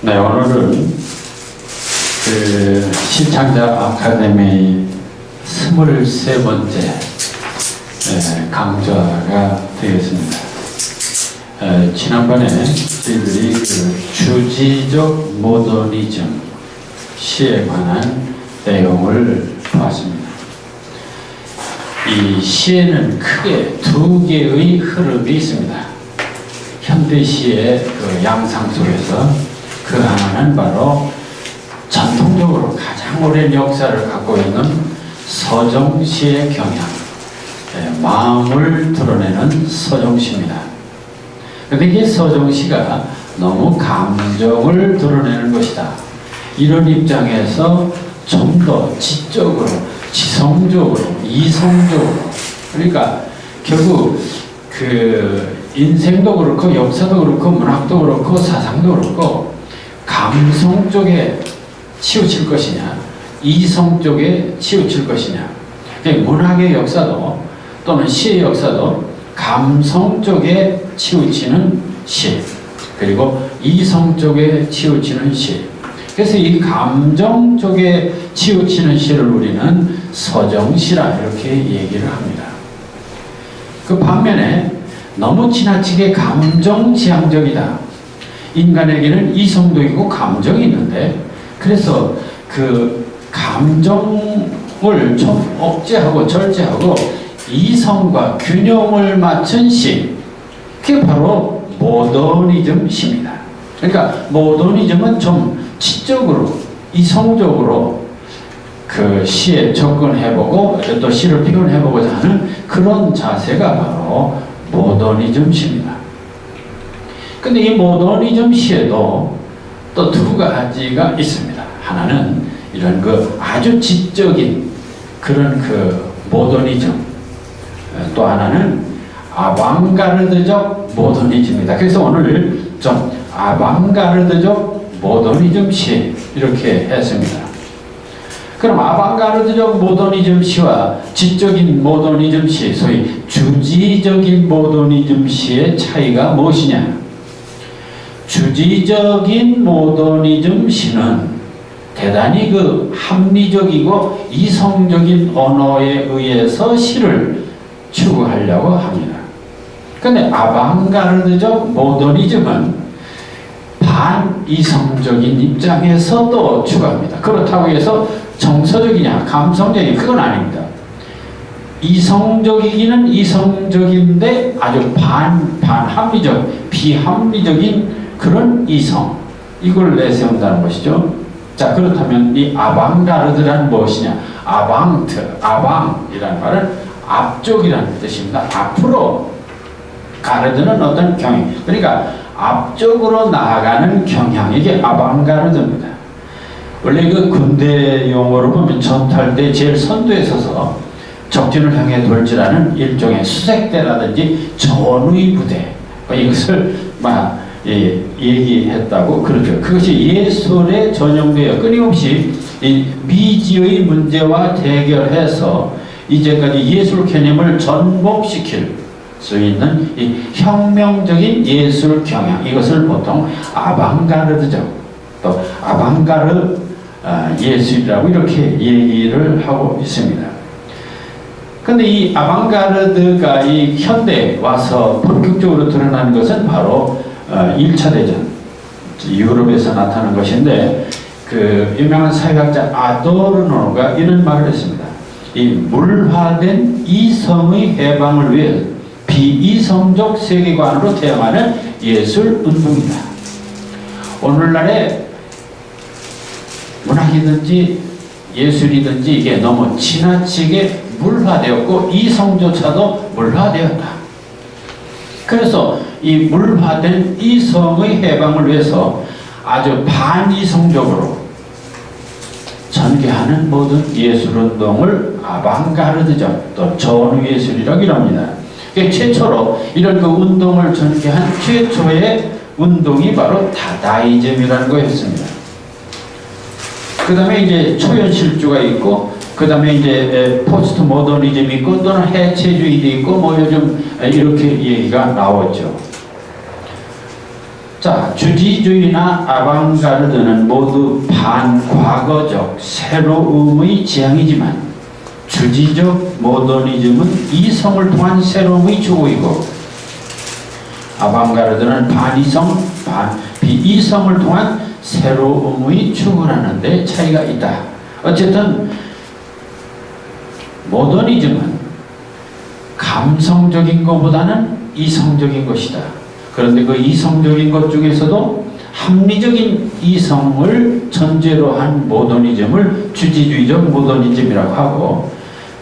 네, 오늘은 시창자 아카데미 23번째 강좌가 되겠습니다. 지난번에 저희들이 주지적 모더니즘 시에 관한 내용을 보았습니다. 이 시에는 크게 두 개의 흐름이 있습니다. 현대시의 양상 속에서 그 하나는 바로 전통적으로 가장 오랜 역사를 갖고 있는 서정시의 경향, 마음을 드러내는 서정시입니다. 그런데 이 서정시가 너무 감정을 드러내는 것이다. 이런 입장에서 좀 더 지적으로, 지성적으로, 이성적으로, 그러니까 결국 인생도 그렇고 역사도 그렇고 문학도 그렇고 사상도 그렇고 감성 쪽에 치우칠 것이냐, 이성 쪽에 치우칠 것이냐. 문학의 역사도 또는 시의 역사도 감성 쪽에 치우치는 시, 그리고 이성 쪽에 치우치는 시. 그래서 이 감정 쪽에 치우치는 시를 우리는 서정시라 이렇게 얘기를 합니다. 그 반면에 너무 지나치게 감정지향적이다. 인간에게는 이성도 있고 감정이 있는데, 그래서 그 감정을 좀 억제하고 절제하고 이성과 균형을 맞춘 시, 그게 바로 모더니즘 시입니다. 그러니까 모더니즘은 좀 지적으로, 이성적으로 그 시에 접근해보고 또 시를 표현해보고자 하는 그런 자세가 바로 모더니즘 시입니다. 근데 이 모더니즘 시에도 또 두 가지가 있습니다. 하나는 이런 아주 지적인 그런 모더니즘, 또 하나는 아방가르드적 모더니즘입니다. 그래서 오늘 좀 아방가르드적 모더니즘 시 이렇게 했습니다. 그럼 아방가르드적 모더니즘 시와 지적인 모더니즘 시, 소위 주지적인 모더니즘 시의 차이가 무엇이냐? 주지적인 모더니즘 시는 대단히 합리적이고 이성적인 언어에 의해서 시를 추구하려고 합니다. 그런데 아방가르드적 모더니즘은 반이성적인 입장에서 또 추구합니다. 그렇다고 해서 정서적이냐 감성적이냐 그건 아닙니다. 이성적이기는 이성적인데 아주 반합리적, 비합리적인 그런 이성, 이걸 내세운다는 것이죠. 자, 그렇다면 이 아방가르드란 무엇이냐? 아방이라는 말은 앞쪽이라는 뜻입니다. 앞으로, 가르드는 어떤 경향, 그러니까 앞쪽으로 나아가는 경향, 이게 아방가르드입니다. 원래 군대 용어로 보면 전투할 때 제일 선두에 서서 적진을 향해 돌진하는 일종의 수색대라든지 전의 부대, 이것을 얘기했다고 그러죠. 그것이 예술에 전용되어 끊임없이 이 미지의 문제와 대결해서 이제까지 예술 개념을 전복시킬 수 있는 이 혁명적인 예술 경향, 이것을 보통 아방가르드적, 또 아방가르 예술이라고 이렇게 얘기를 하고 있습니다. 근데 이 아방가르드가 이 현대에 와서 본격적으로 드러나는 것은 바로 1차 대전, 유럽에서 나타난 것인데, 유명한 사회학자 아도르노가 이런 말을 했습니다. 이 물화된 이성의 해방을 위해 비이성적 세계관으로 태어나는 예술 운동이다. 오늘날의 문학이든지 예술이든지 이게 너무 지나치게 물화되었고 이성조차도 물화되었다. 그래서 이 물화된 이성의 해방을 위해서 아주 반이성적으로 전개하는 모든 예술운동을 아방가르드적, 또 전위예술이라고 합니다. 최초로 이런 운동을 전개한 최초의 운동이 바로 다다이즘이라는 거였습니다. 그 다음에 이제 초현실주가 있고, 그 다음에 이제 포스트 모더니즘이 있고, 또는 해체주의도 있고, 요즘 이렇게 얘기가 나왔죠. 자, 주지주의나 아방가르드는 모두 반과거적 새로움의 지향이지만 주지적 모더니즘은 이성을 통한 새로움의 추구이고 아방가르드는 반이성, 비이성을 통한 새로움의 추구라는 데 차이가 있다. 어쨌든 모더니즘은 감성적인 것보다는 이성적인 것이다. 그런데 그 이성적인 것 중에서도 합리적인 이성을 전제로 한 모더니즘을 주지주의적 모더니즘이라고 하고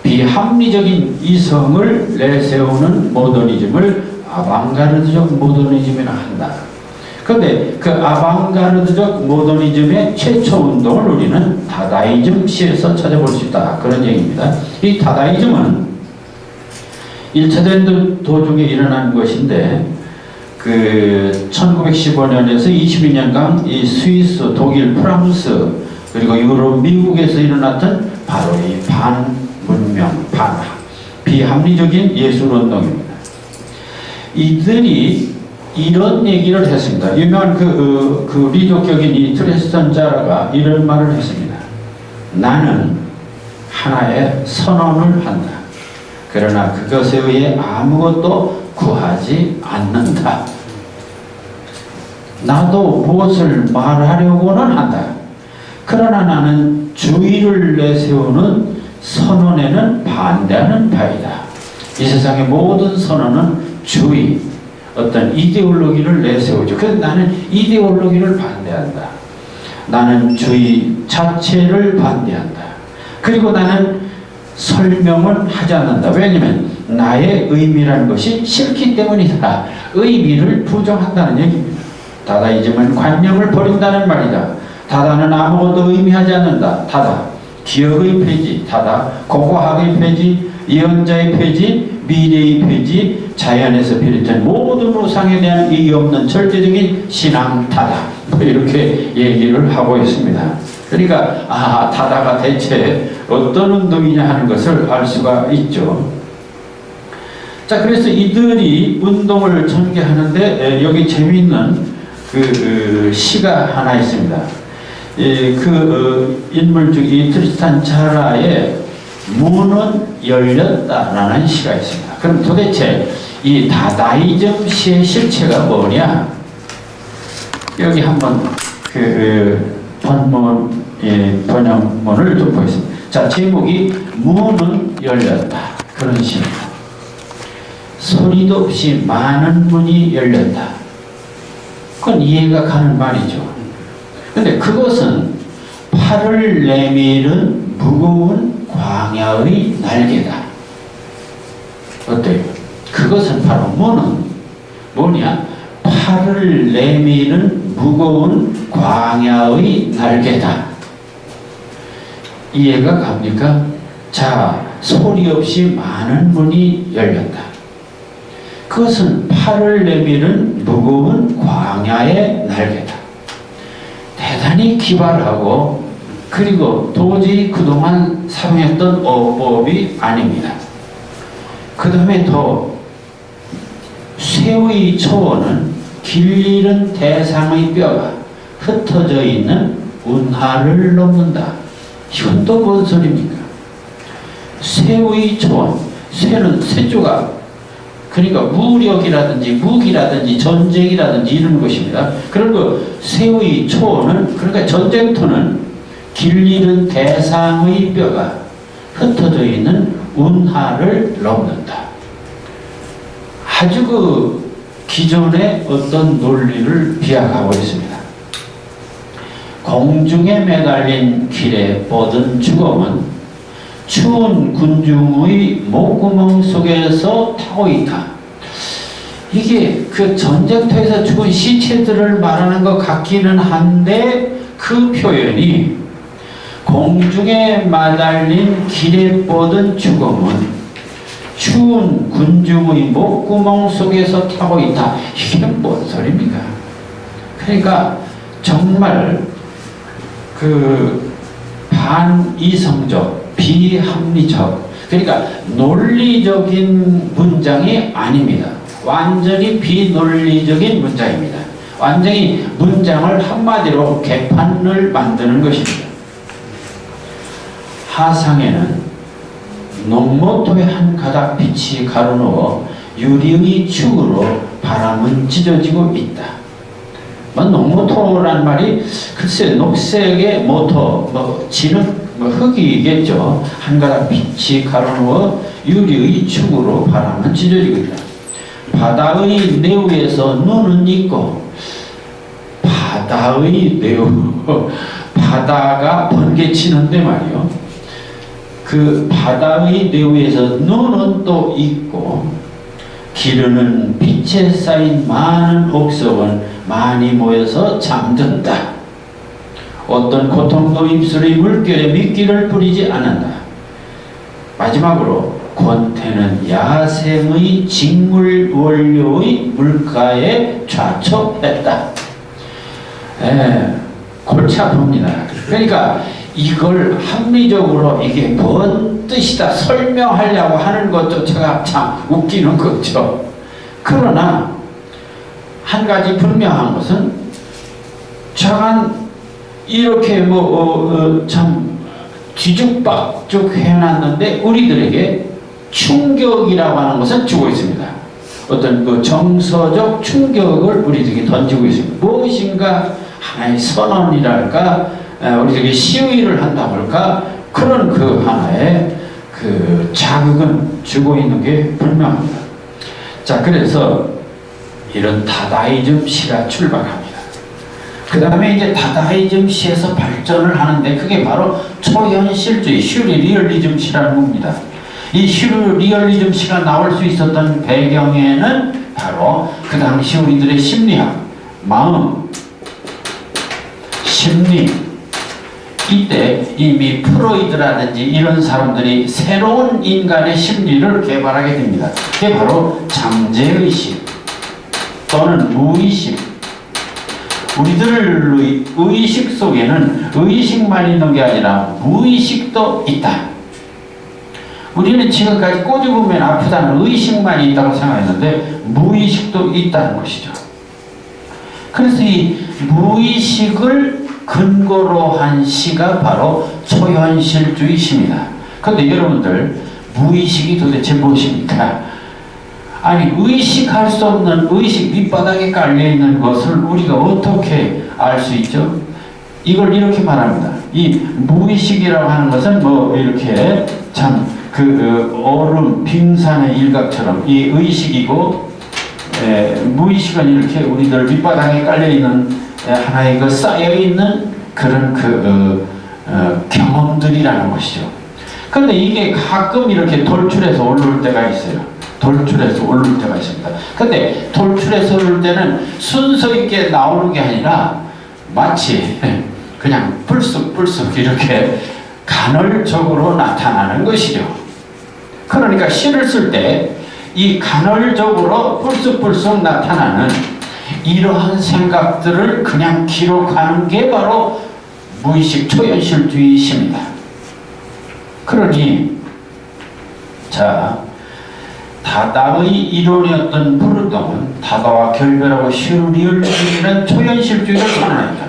비합리적인 이성을 내세우는 모더니즘을 아방가르드적 모더니즘이라 한다. 그런데 그 아방가르드적 모더니즘의 최초 운동을 우리는 다다이즘 시에서 찾아볼 수 있다. 그런 얘기입니다. 이 다다이즘은 1차 대전 도중에 일어난 것인데 그 1915년에서 22년간 이 스위스, 독일, 프랑스 그리고 유럽, 미국에서 일어났던 바로 이 반문명, 비합리적인 예술운동입니다. 이들이 이런 얘기를 했습니다. 유명한 그 리족격인 이 트리스탄 자라가 이런 말을 했습니다. 나는 하나의 선언을 한다. 그러나 그것에 의해 아무것도 구하지 않는다. 나도 무엇을 말하려고는 한다. 그러나 나는 주의를 내세우는 선언에는 반대하는 바이다. 이 세상의 모든 선언은 주의, 어떤 이데올로기를 내세우죠. 그래서 나는 이데올로기를 반대한다. 나는 주의 자체를 반대한다. 그리고 나는 설명을 하지 않는다. 왜냐하면 나의 의미라는 것이 싫기 때문이다. 의미를 부정한다는 얘기입니다. 다다이즘은 관념을 버린다는 말이다. 다다는 아무것도 의미하지 않는다. 다다, 기억의 폐지, 다다, 고고학의 폐지, 예언자의 폐지, 미래의 폐지, 자연에서 비롯된 모든 우상에 대한 이의 없는 절대적인 신앙 다다. 이렇게 얘기를 하고 있습니다. 그러니까 다다가 대체 어떤 운동이냐 하는 것을 알 수가 있죠. 자, 그래서 이들이 운동을 전개하는데 여기 재미있는 그 시가 하나 있습니다. 인물 중 이 트리스탄 자라의 문은 열렸다라는 시가 있습니다. 그럼 도대체 이 다다이즘 시의 실체가 뭐냐? 여기 한번 번역문을 좀 보겠습니다. 자, 제목이 문은 열렸다. 그런 시입니다. 소리도 없이 많은 문이 열렸다. 그건 이해가 가는 말이죠. 근데 그것은 팔을 내밀은 무거운 광야의 날개다. 어때요? 그것은 바로 문은 뭐냐? 팔을 내미는 무거운 광야의 날개다. 이해가 갑니까? 자, 소리 없이 많은 문이 열렸다. 그것은 팔을 내미는 무거운 광야의 날개다. 대단히 기발하고 그리고 도저히 그동안 사용했던 어법이 아닙니다. 그 다음에 더 쇠의 초원은 길 잃은 대상의 뼈가 흩어져 있는 운하를 넘는다. 이건 또 무슨 소리입니까? 쇠의 초원, 쇠는 쇠조각, 그러니까 무력이라든지 무기라든지 전쟁이라든지 이런 것입니다. 그리고 쇠의 초원은, 그러니까 전쟁터는 길 잃은 대상의 뼈가 흩어져 있는 운하를 넘는다. 아주 기존의 어떤 논리를 비약하고 있습니다. 공중에 매달린 길에 뻗은 주검은 추운 군중의 목구멍 속에서 타고 있다. 이게 그 전쟁터에서 죽은 시체들을 말하는 것 같기는 한데 그 표현이 공중에 매달린 길에 뻗은 주검은 추운 군중의 목구멍 속에서 타고 있다. 이게 뭔 소리입니까? 그러니까 정말 반이성적, 비합리적, 그러니까 논리적인 문장이 아닙니다. 완전히 비논리적인 문장입니다. 완전히 문장을 한마디로 개판을 만드는 것입니다. 하상에는 농모토의 한 가닥 빛이 가로누워 유리의 축으로 바람은 찢어지고 있다. 농모토란 말이 글쎄 녹색의 모토, 진흙, 흙이겠죠. 한 가닥 빛이 가로누워 유리의 축으로 바람은 찢어지고 있다. 바다의 내우에서 눈은 있고, 바다의 내우, 바다가 번개치는데 말이요. 그 바다의 내우에서 눈은 또 있고, 기르는 빛에 쌓인 많은 옥석은 많이 모여서 잠든다. 어떤 고통도 입술의 물결에 미끼를 뿌리지 않는다. 마지막으로 권태는 야생의 직물 원료의 물가에 좌초했다. 골치 아픕니다. 그러니까 이걸 합리적으로 이게 뭔 뜻이다 설명하려고 하는 것조차가 참 웃기는 거죠. 그러나 한 가지 분명한 것은 저간 이렇게 참 뒤죽박죽 해놨는데 우리들에게 충격이라고 하는 것을 주고 있습니다. 어떤 그 정서적 충격을 우리들에게 던지고 있습니다. 무엇인가 하나의 선언이랄까, 우리들에게 시위를 한다고 할까, 그런 그 하나의 그 자극은 주고 있는 게 분명합니다. 자, 그래서 이런 다다이즘 시가 출발합니다. 그 다음에 이제 다다이즘 시에서 발전을 하는데 그게 바로 초현실주의, 슈리리얼리즘 시라는 겁니다. 이 슈리리얼리즘 시가 나올 수 있었던 배경에는 바로 그 당시 우리들의 심리학, 마음, 심리, 이때 이미 프로이드라든지 이런 사람들이 새로운 인간의 심리를 개발하게 됩니다. 그게 바로 잠재의식 또는 무의식. 우리들의 의식 속에는 의식만 있는 게 아니라 무의식도 있다. 우리는 지금까지 꼬집으면 아프다는 의식만 있다고 생각했는데 무의식도 있다는 것이죠. 그래서 이 무의식을 근거로 한 시가 바로 초현실주의 시입니다. 그런데 여러분들, 무의식이 도대체 무엇입니까? 아니, 의식할 수 없는 의식 밑바닥에 깔려있는 것을 우리가 어떻게 알 수 있죠? 이걸 이렇게 말합니다. 이 무의식이라고 하는 것은 이렇게 참 얼음, 빙산의 일각처럼 이 의식이고, 무의식은 이렇게 우리들 밑바닥에 깔려있는 하나의 그 쌓여있는 그런 경험들이라는 것이죠. 그런데 이게 가끔 이렇게 돌출해서 오를 때가 있어요. 돌출해서 오를 때가 있습니다. 근데 돌출해서 오를 때는 순서 있게 나오는 게 아니라 마치 그냥 불쑥불쑥 이렇게 간헐적으로 나타나는 것이죠. 그러니까 시를 쓸 때 이 간헐적으로 불쑥불쑥 나타나는 이러한 생각들을 그냥 기록하는 게 바로 무의식 초현실주의 시입니다. 그러니 자, 다다의 이론이었던 브루동은 다다와 결별하고 슈리얼리즘이라는 초현실주의를 선언합니다.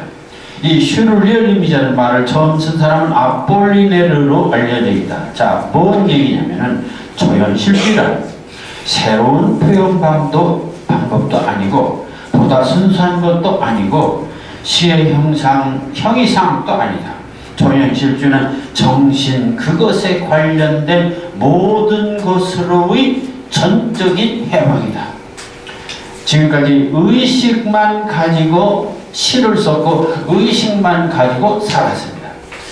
이 슈리얼리즘이라는 말을 처음 쓴 사람은 아폴리네르로 알려져 있다. 자, 뭔 얘기냐면은 초현실주의란 새로운 표현 방법도 아니고 보다 순수한 것도 아니고 시의 형이상도 아니다. 초현실주의는 정신 그것에 관련된 모든 것으로의 전적인 해방이다. 지금까지 의식만 가지고 시를 썼고 의식만 가지고 살았습니다.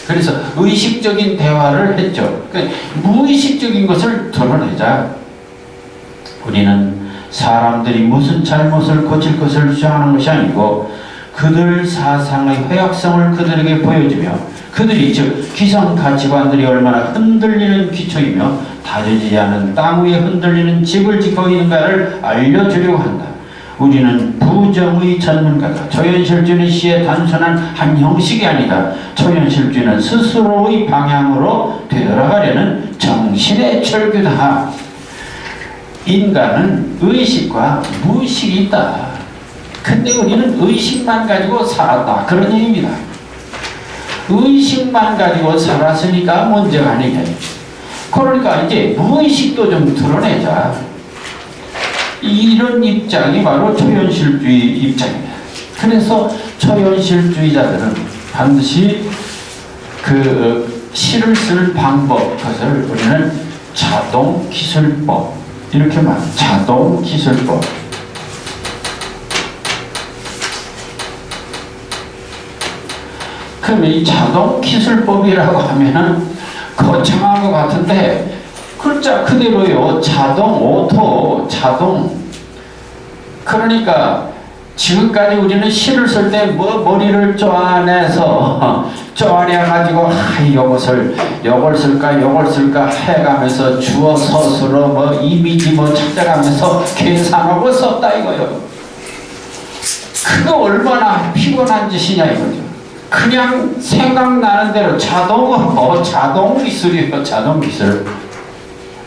그래서 의식적인 대화를 했죠. 그러니까 무의식적인 것을 드러내자. 우리는 사람들이 무슨 잘못을 고칠 것을 주장하는 것이 아니고 그들 사상의 허약성을 그들에게 보여주며 그들이 즉 기성 가치관들이 얼마나 흔들리는 기초이며 다져지지 않은 땅 위에 흔들리는 집을 짓고 있는가를 알려주려고 한다. 우리는 부정의 전문가다. 초현실주의는 시의 단순한 한 형식이 아니다. 초현실주의는 스스로의 방향으로 되돌아가려는 정신의 철교다. 인간은 의식과 무의식이 있다. 근데 우리는 의식만 가지고 살았다. 그런 얘기입니다. 의식만 가지고 살았으니까 문제가 아니냐. 그러니까 이제 무의식도 좀 드러내자. 이런 입장이 바로 초현실주의 입장입니다. 그래서 초현실주의자들은 반드시 그 시를 쓸 방법, 그것을 우리는 자동기술법, 이렇게 말합니다. 자동기술법. 그럼 이 자동기술법이라고 하면은 거창한 것 같은데, 글자 그대로요. 자동, 오토, 자동. 그러니까 지금까지 우리는 시를 쓸 때 머리를 쪼아내서 쪼아내가지고 요걸 쓸까 해가면서 주어 서술어 이미지 찾아가면서 계산하고 썼다 이거요. 그거 얼마나 피곤한 짓이냐 이거죠. 그냥 생각나는 대로 자동 기술이에요. 자동 기술.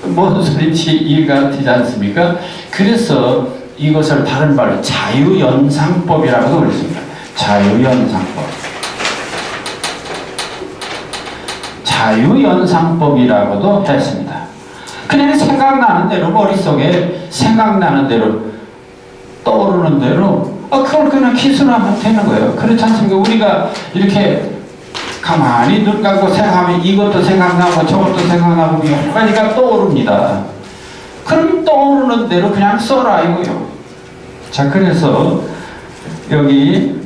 뭔 소리인지 이해가 되지 않습니까? 그래서 이것을 다른 말로 자유연상법이라고도 그랬습니다. 자유연상법. 자유연상법이라고도 했습니다. 그냥 생각나는 대로, 머릿속에 생각나는 대로, 떠오르는 대로 그걸 그냥 기술하면 되는 거예요. 그렇지 않습니까? 우리가 이렇게 가만히 눈 감고 생각하면 이것도 생각나고 저것도 생각나고 여러 가지가 떠오릅니다. 그럼 떠오르는 대로 그냥 써라 이거요. 자, 그래서 여기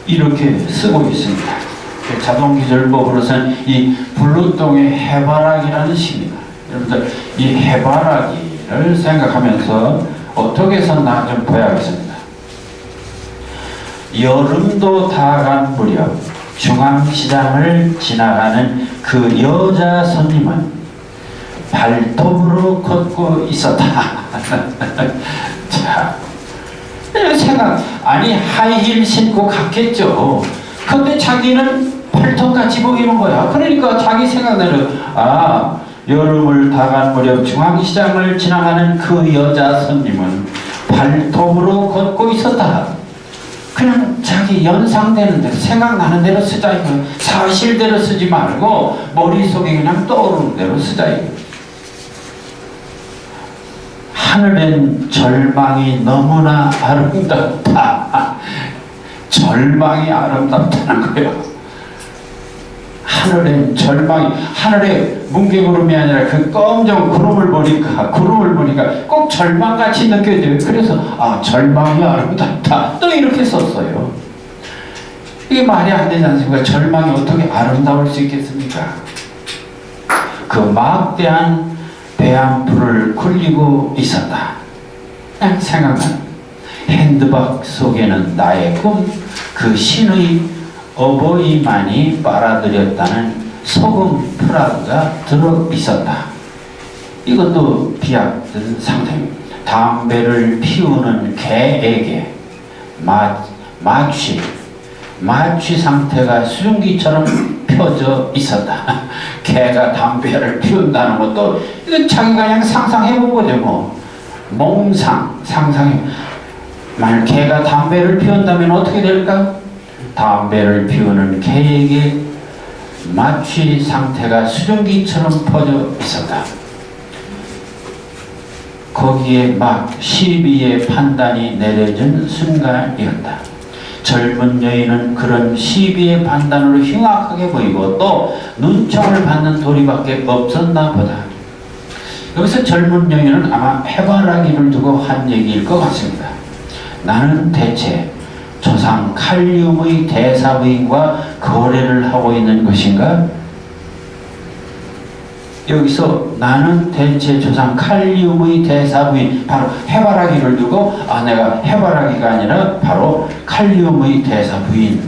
이렇게 쓰고 있습니다. 자동기술법으로서는 이 불루똥의 해바라기라는 시입니다. 여러분들 이 해바라기를 생각하면서 어떻게 썼나 좀 봐야겠습니다. 여름도 다 간 무렵 중앙시장을 지나가는 그 여자 손님은 발톱으로 걷고 있었다. 자, 아니 하이힐 신고 갔겠죠. 근데 자기는 발톱같이 보이는 거야. 그러니까 자기 생각대로 여름을 다 간 무렵 중앙시장을 지나가는 그 여자 손님은 발톱으로 걷고 있었다. 그냥 자기 연상되는 대로 생각나는 대로 쓰자 이거. 사실대로 쓰지 말고 머릿속에 그냥 떠오르는 대로 쓰자 이거. 하늘엔 절망이 너무나 아름답다. 절망이 아름답다는 거예요. 하늘엔 절망이, 하늘에 뭉게구름이 아니라 그 검정 구름을 보니까 꼭 절망같이 느껴져요. 그래서 절망이 아름답다. 또 이렇게 썼어요. 이게 말이 안 되지 않습니까? 절망이 어떻게 아름다울 수 있겠습니까? 그 막대한 배암풀을 굴리고 있었다. 그냥 생각나는 핸드박 속에는 나의 꿈, 그 신의 어버이만이 빨아들였다는 소금 프라그가 들어있었다. 이것도 비약된 상태입니다. 담배를 피우는 개에게 마취 상태가 수증기처럼 펴져 있었다. 개가 담배를 피운다는 것도 이건 자기가 그냥 상상해본 거죠. 상상해. 만약 개가 담배를 피운다면 어떻게 될까? 담배를 피우는 개에게 마취 상태가 수증기처럼 퍼져 있었다. 거기에 막 시비의 판단이 내려진 순간이었다. 젊은 여인은 그런 시비의 판단으로 흉악하게 보이고 또 눈총을 받는 도리밖에 없었나 보다. 여기서 젊은 여인은 아마 해바라기를 두고 한 얘기일 것 같습니다. 나는 대체 조상 칼륨의 대사부인과 거래를 하고 있는 것인가? 여기서 나는 대체 조상 칼륨의 대사부인, 바로 해바라기를 두고 내가 해바라기가 아니라 바로 칼륨의 대사부인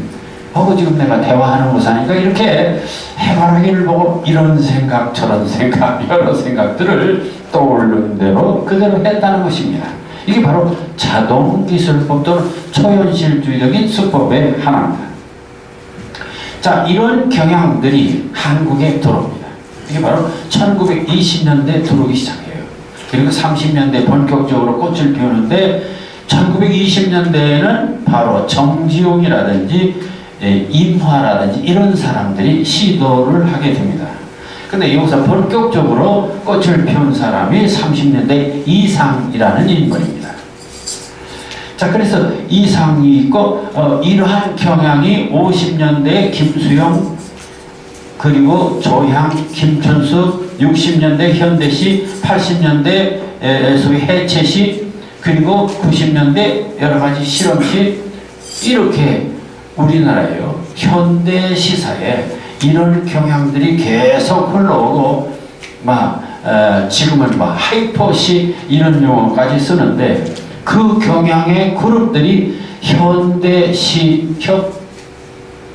하고 지금 내가 대화하는 것이니까 이렇게 해바라기를 보고 이런 생각 저런 생각 여러 생각들을 떠오르는 대로 그대로 했다는 것입니다. 이게 바로 자동기술법 또는 초현실주의적인 수법의 하나입니다. 자, 이런 경향들이 한국에 들어옵니다. 이게 바로 1920년대 들어오기 시작해요. 그리고 30년대 본격적으로 꽃을 피우는데 1920년대에는 바로 정지용이라든지 임화라든지 이런 사람들이 시도를 하게 됩니다. 근데 여기서 본격적으로 꽃을 피운 사람이 30년대 이상이라는 인물입니다. 자, 그래서 이상이 있고 이러한 경향이 50년대 김수영 그리고 조향, 김춘수, 60년대 현대시, 80년대 소위 해체시, 그리고 90년대 여러가지 실험시, 이렇게 우리나라에요 현대 시사에 이런 경향들이 계속 흘러오고 지금은 하이퍼시 이런 용어까지 쓰는데 그 경향의 그룹들이 현대시협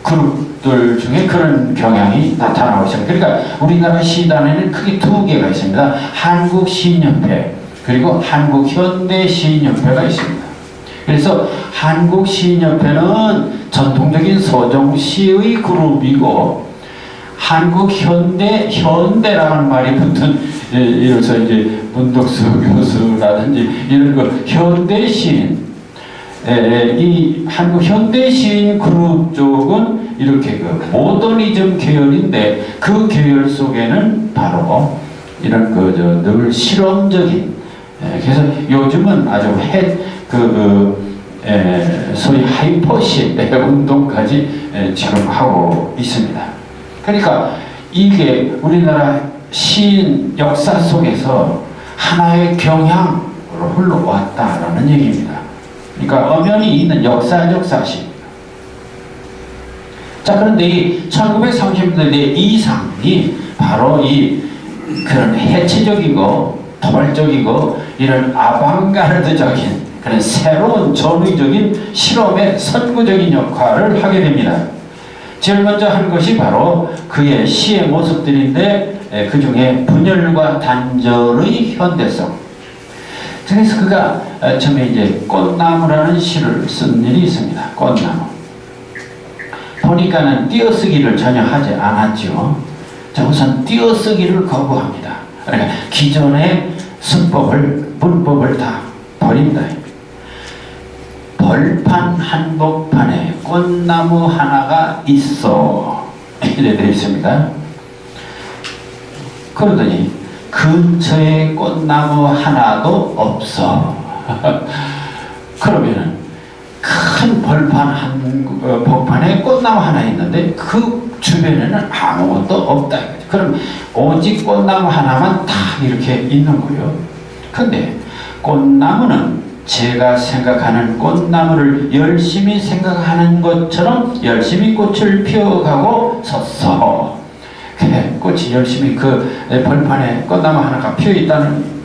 그룹들 중에 그런 경향이 나타나고 있습니다. 그러니까 우리나라 시단에는 크게 두 개가 있습니다. 한국시인협회 그리고 한국현대시인협회가 있습니다. 그래서 한국시인협회는 전통적인 서정시의 그룹이고 현대라는 말이 붙은 이래서 이제 문덕수 교수라든지 이런 그 현대시인 이 한국 현대시인 그룹 쪽은 이렇게 그 모더니즘 계열인데 그 계열 속에는 바로 이런 늘 실험적인 그래서 요즘은 아주 소위 하이퍼시 운동까지 지금 하고 있습니다. 그러니까 이게 우리나라 시인 역사 속에서 하나의 경향으로 흘러왔다라는 얘기입니다. 그러니까 엄연히 있는 역사적 사실입니다. 자, 그런데 이 1930년대 이상이 바로 이 그런 해체적이고 도발적이고 이런 아방가르드적인 그런 새로운 전위적인 실험의 선구적인 역할을 하게 됩니다. 제일 먼저 한 것이 바로 그의 시의 모습들인데 그 중에 분열과 단절의 현대성. 그래서 그가 처음에 이제 꽃나무라는 시를 쓴 일이 있습니다. 꽃나무. 보니까는 띄어쓰기를 전혀 하지 않았죠. 자, 우선 띄어쓰기를 거부합니다. 그러니까 기존의 문법을 다 버린다. 벌판 한복판에 꽃나무 하나가 있어. 이래 되어 있습니다. 그러더니 근처에 꽃나무 하나도 없어. 그러면은 큰 벌판 한복판에 꽃나무 하나 있는데 그 주변에는 아무것도 없다. 그럼 오직 꽃나무 하나만 딱 이렇게 있는 거예요. 근데 꽃나무는 제가 생각하는 꽃나무를 열심히 생각하는 것처럼 열심히 꽃을 피워가고 섰어. 꽃이 열심히 그 벌판에 꽃나무 하나가 피어있다는.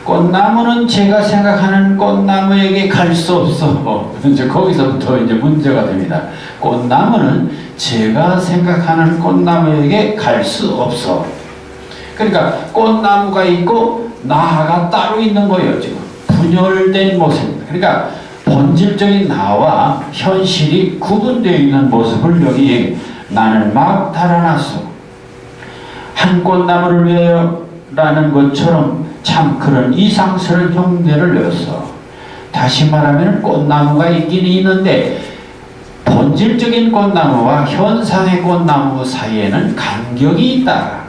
꽃나무는 제가 생각하는 꽃나무에게 갈 수 없어. 이제 거기서부터 이제 문제가 됩니다. 꽃나무는 제가 생각하는 꽃나무에게 갈 수 없어. 그러니까 꽃나무가 있고 나가 따로 있는 거예요, 지금. 분열된 모습입니다. 그러니까 본질적인 나와 현실이 구분되어 있는 모습을 여기 나는 막 달아났어. 한 꽃나무를 위하여라는 것처럼 참 그런 이상스러운 흉내를 내었어. 다시 말하면 꽃나무가 있긴 있는데 본질적인 꽃나무와 현상의 꽃나무 사이에는 간격이 있다.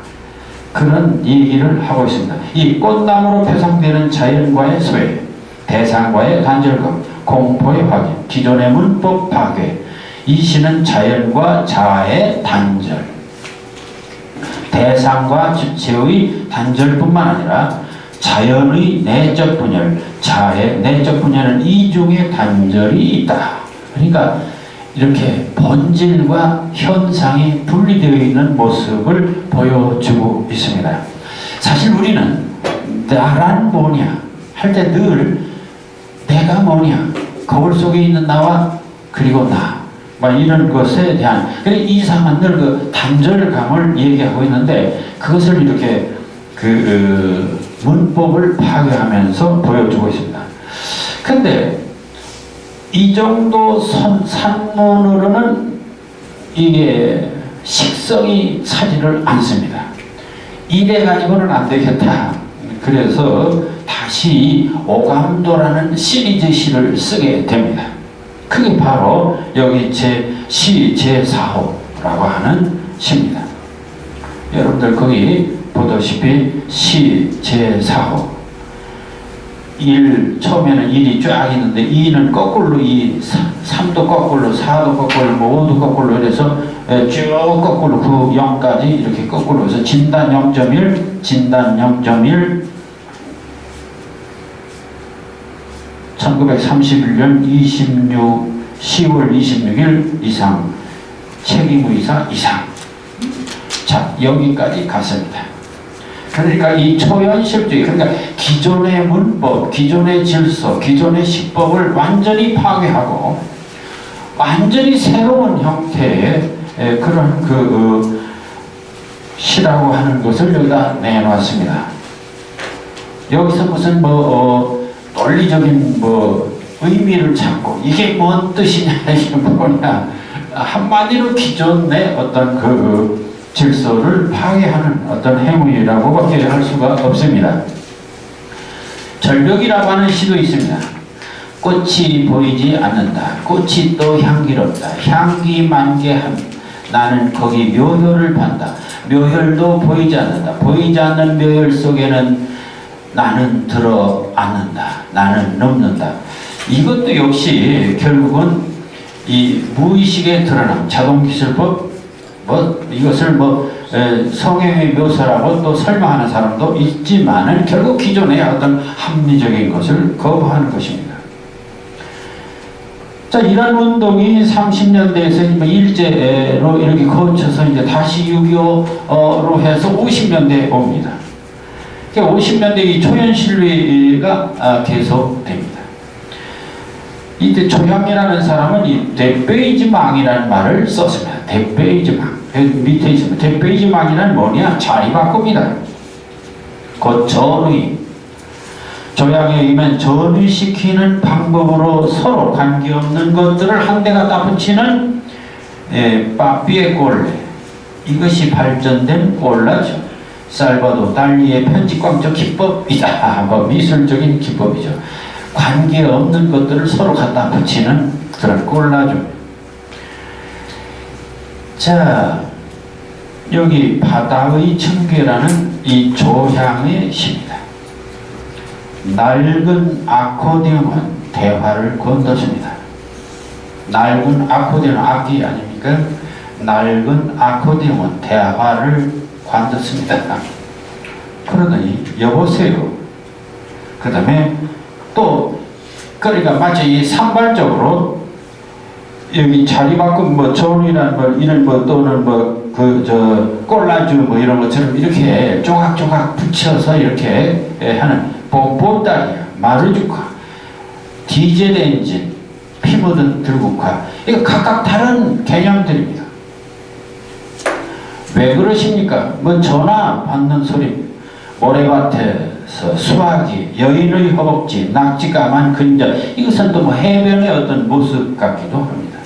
그런 얘기를 하고 있습니다. 이 꽃나무로 표상되는 자연과의 소외, 대상과의 단절감, 공포의 확인, 기존의 문법 파괴, 이 시는 자연과 자아의 단절, 대상과 주체의 단절뿐만 아니라 자연의 내적 분열, 자아의 내적 분열은 이중의 단절이 있다. 그러니까 이렇게 본질과 현상이 분리되어 있는 모습을 보여주고 있습니다. 사실 우리는 나란 뭐냐 할 때 늘 내가 뭐냐, 거울 속에 있는 나와 그리고 나 이런 것에 대한 이상한 늘 그 단절감을 얘기하고 있는데 그것을 이렇게 문법을 파괴하면서 보여주고 있습니다. 근데 이 정도 산문으로는 이게 식성이 차지를 않습니다. 이래 가지고는 안 되겠다. 그래서 다 다시 오감도라는 시리즈 시를 쓰게 됩니다. 그게 바로 여기 시 제4호라고 하는 시입니다. 여러분들 거기 보다시피 시 제4호 1, 처음에는 1이 쫙 있는데 2는 거꾸로 2, 3도 거꾸로 4도 거꾸로 5도 거꾸로 이래서 쭉 거꾸로 9, 0까지 이렇게 거꾸로 해서 진단 0.1, 진단 0.1 1931년 10월 26일 이상 책임의사 이상. 자, 여기까지 갔습니다. 그러니까 이 초현실주의, 그러니까 기존의 문법, 기존의 질서, 기존의 시법을 완전히 파괴하고 완전히 새로운 형태의 그런 시라고 하는 것을 여기다 내놓았습니다. 여기서 무슨 논리적인 의미를 찾고 이게 뭔 뜻이냐 이게 뭐냐, 한마디로 기존의 어떤 질서를 파괴하는 어떤 행위라고밖에 할 수가 없습니다. 절벽이라고 하는 시도 있습니다. 꽃이 보이지 않는다. 꽃이 또 향기롭다. 향기 만개함. 나는 거기 묘혈을 판다. 묘혈도 보이지 않는다. 보이지 않는 묘혈 속에는 나는 들어 앉는다. 나는 넘는다. 이것도 역시 결국은 이 무의식의 드러남, 자동기술법, 이것을 성형의 묘사라고 또 설명하는 사람도 있지만은 결국 기존의 어떤 합리적인 것을 거부하는 것입니다. 자, 이런 운동이 30년대에서 일제로 이렇게 거쳐서 이제 다시 6.25로 해서 50년대에 옵니다. 50년대 이 초현실주의가 계속됩니다. 이때 초형이라는 사람은 이 대페이지망이라는 말을 썼습니다. 대페이지망. 밑에 있습니다. 대페이지망이란 뭐냐? 자리 바꿉니다. 곧 전의. 조양에 의하면 전의시키는 방법으로 서로 관계없는 것들을 한데 갖다 붙이는 빠삐의 꼴레. 이것이 발전된 꼴라죠. 살바도 달리의 편집광적 기법이다. 미술적인 기법이죠. 관계없는 것들을 서로 갖다 붙이는 그런 꼴라죠. 자, 여기 바다의 청계라는 이 조향의 시입니다. 낡은 아코디언은 대화를 건뒀습니다. 낡은 아코디언, 악기 아닙니까? 낡은 아코디언은 대화를 건뒀습니다. 그러더니 여보세요. 그 다음에 또 그러니까 마치 이 산발적으로 여기 자리 바꾼 전이란 이런 또는 꼴라주 이런 것처럼 이렇게 조각조각 붙여서 이렇게 하는 보따리야, 마르주카, 디젤 엔진, 피 묻은 들국화, 이거 각각 다른 개념들입니다. 왜 그러십니까? 전화 받는 소리, 모래밭에서 수화기, 여인의 허벅지, 낙지 까만 근절, 이것은 또 해변의 어떤 모습 같기도 합니다.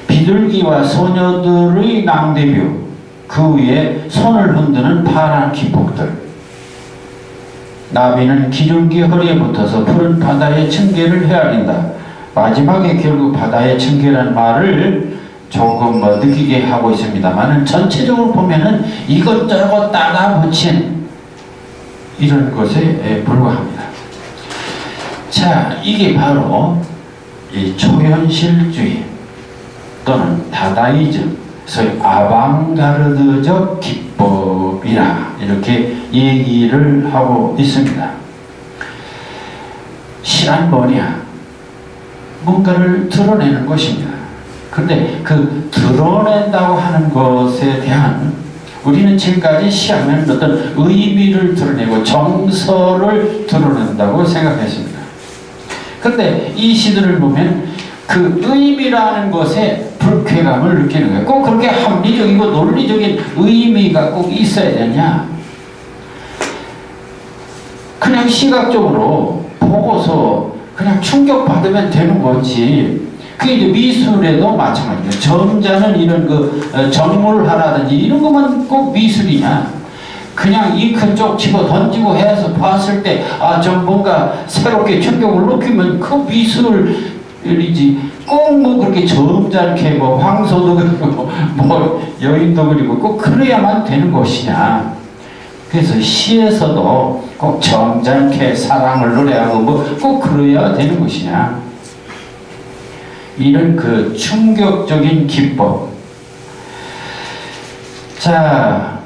비둘기와 소녀들의 낭대뷰, 그 위에 손을 흔드는 파란 기폭들, 나비는 기둥기 허리에 붙어서 푸른 바다의 청계를 헤아린다. 마지막에 결국 바다의 청계라는 말을 조금 느끼게 하고 있습니다만 전체적으로 보면은 이것저것 따다 붙인 이런 것에 불과합니다. 자, 이게 바로 이 초현실주의 또는 다다이즘, 소위 아방가르드적 기법이라 이렇게 얘기를 하고 있습니다. 시란 뭐냐? 뭔가를 드러내는 것입니다. 그런데 그 드러낸다고 하는 것에 대한 우리는 지금까지 시하면 어떤 의미를 드러내고 정서를 드러낸다고 생각했습니다. 그런데 이 시들을 보면 그 의미라는 것에 불쾌감을 느끼는 거예요. 꼭 그렇게 합리적이고 논리적인 의미가 꼭 있어야 되냐? 그냥 시각적으로 보고서 그냥 충격받으면 되는 거지. 그게 이제 미술에도 마찬가지예요. 점자는 이런 정물화라든지 이런 것만 꼭 미술이냐? 그냥 이 큰 쪽 집어 던지고 해서 봤을 때, 좀 뭔가 새롭게 충격을 느끼면 그 미술이지. 꼭 뭐 그렇게 점잖게 뭐 황소도 그리고 뭐 여인도 그리고 꼭 그래야만 되는 것이냐. 그래서 시에서도 꼭 점잖게 사랑을 노래하고 뭐 꼭 그래야 되는 것이냐. 이런 그 충격적인 기법. 자,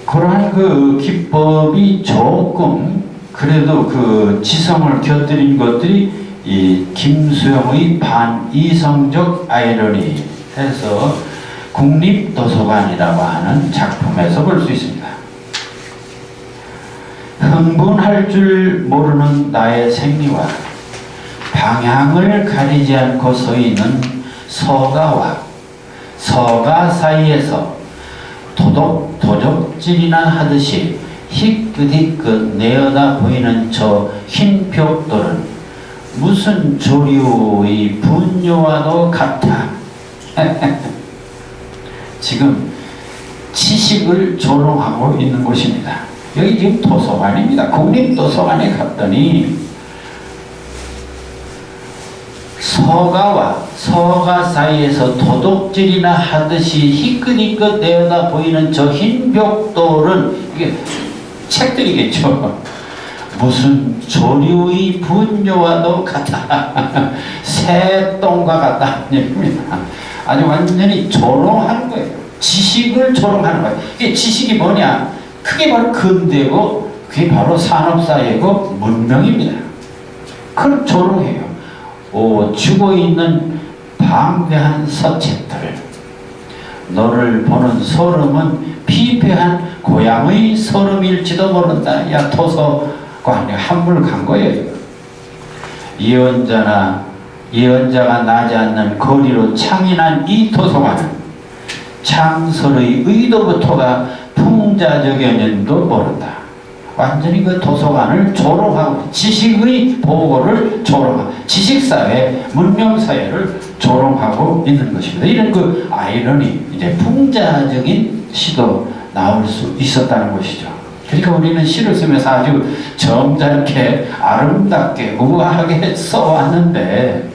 그러한 그 기법이 조금 그래도 그 지성을 곁들인 것들이 이 김수영의 반이성적 아이러니 해서 국립도서관이라고 하는 작품에서 볼 수 있습니다. 흥분할 줄 모르는 나의 생리와 방향을 가리지 않고 서 있는 서가와 서가 사이에서 도적질이나 하듯이 희끗희끗 내어다 보이는 저 흰 벽돌은 무슨 조류의 분뇨와도 같아. 지금 지식을 조롱하고 있는 곳입니다. 여기 지금 도서관입니다. 국립도서관에 갔더니 서가 사이에서 도둑질이나 하듯이 희끗희끗 내어다 보이는 저 흰 벽돌은 이게 책들이겠죠. 무슨 조류의 분뇨와도 같아. 새똥과 같다. 아주 완전히 조롱하는 거예요. 지식을 조롱하는 거예요. 이게 지식이 뭐냐? 그게 바로 근대고 그게 바로 산업사회고 문명입니다. 그걸 조롱해요. 죽어있는 방대한 서책들, 너를 보는 소름은 피폐한 고향의 소름일지도 모른다. 야, 도서관에 한물 간 거예요. 예언자가 나지 않는 거리로 창인한 이 도서관은 창설의 의도부터가 풍자적이었는지도 모른다. 완전히 그 도서관을 조롱하고 지식의 보고를 조롱하고 지식사회, 문명사회를 조롱하고 있는 것입니다. 이런 그 아이러니, 이제 풍자적인 시도 나올 수 있었다는 것이죠. 그러니까 우리는 시를 쓰면서 아주 점잖게 아름답게 우아하게 써왔는데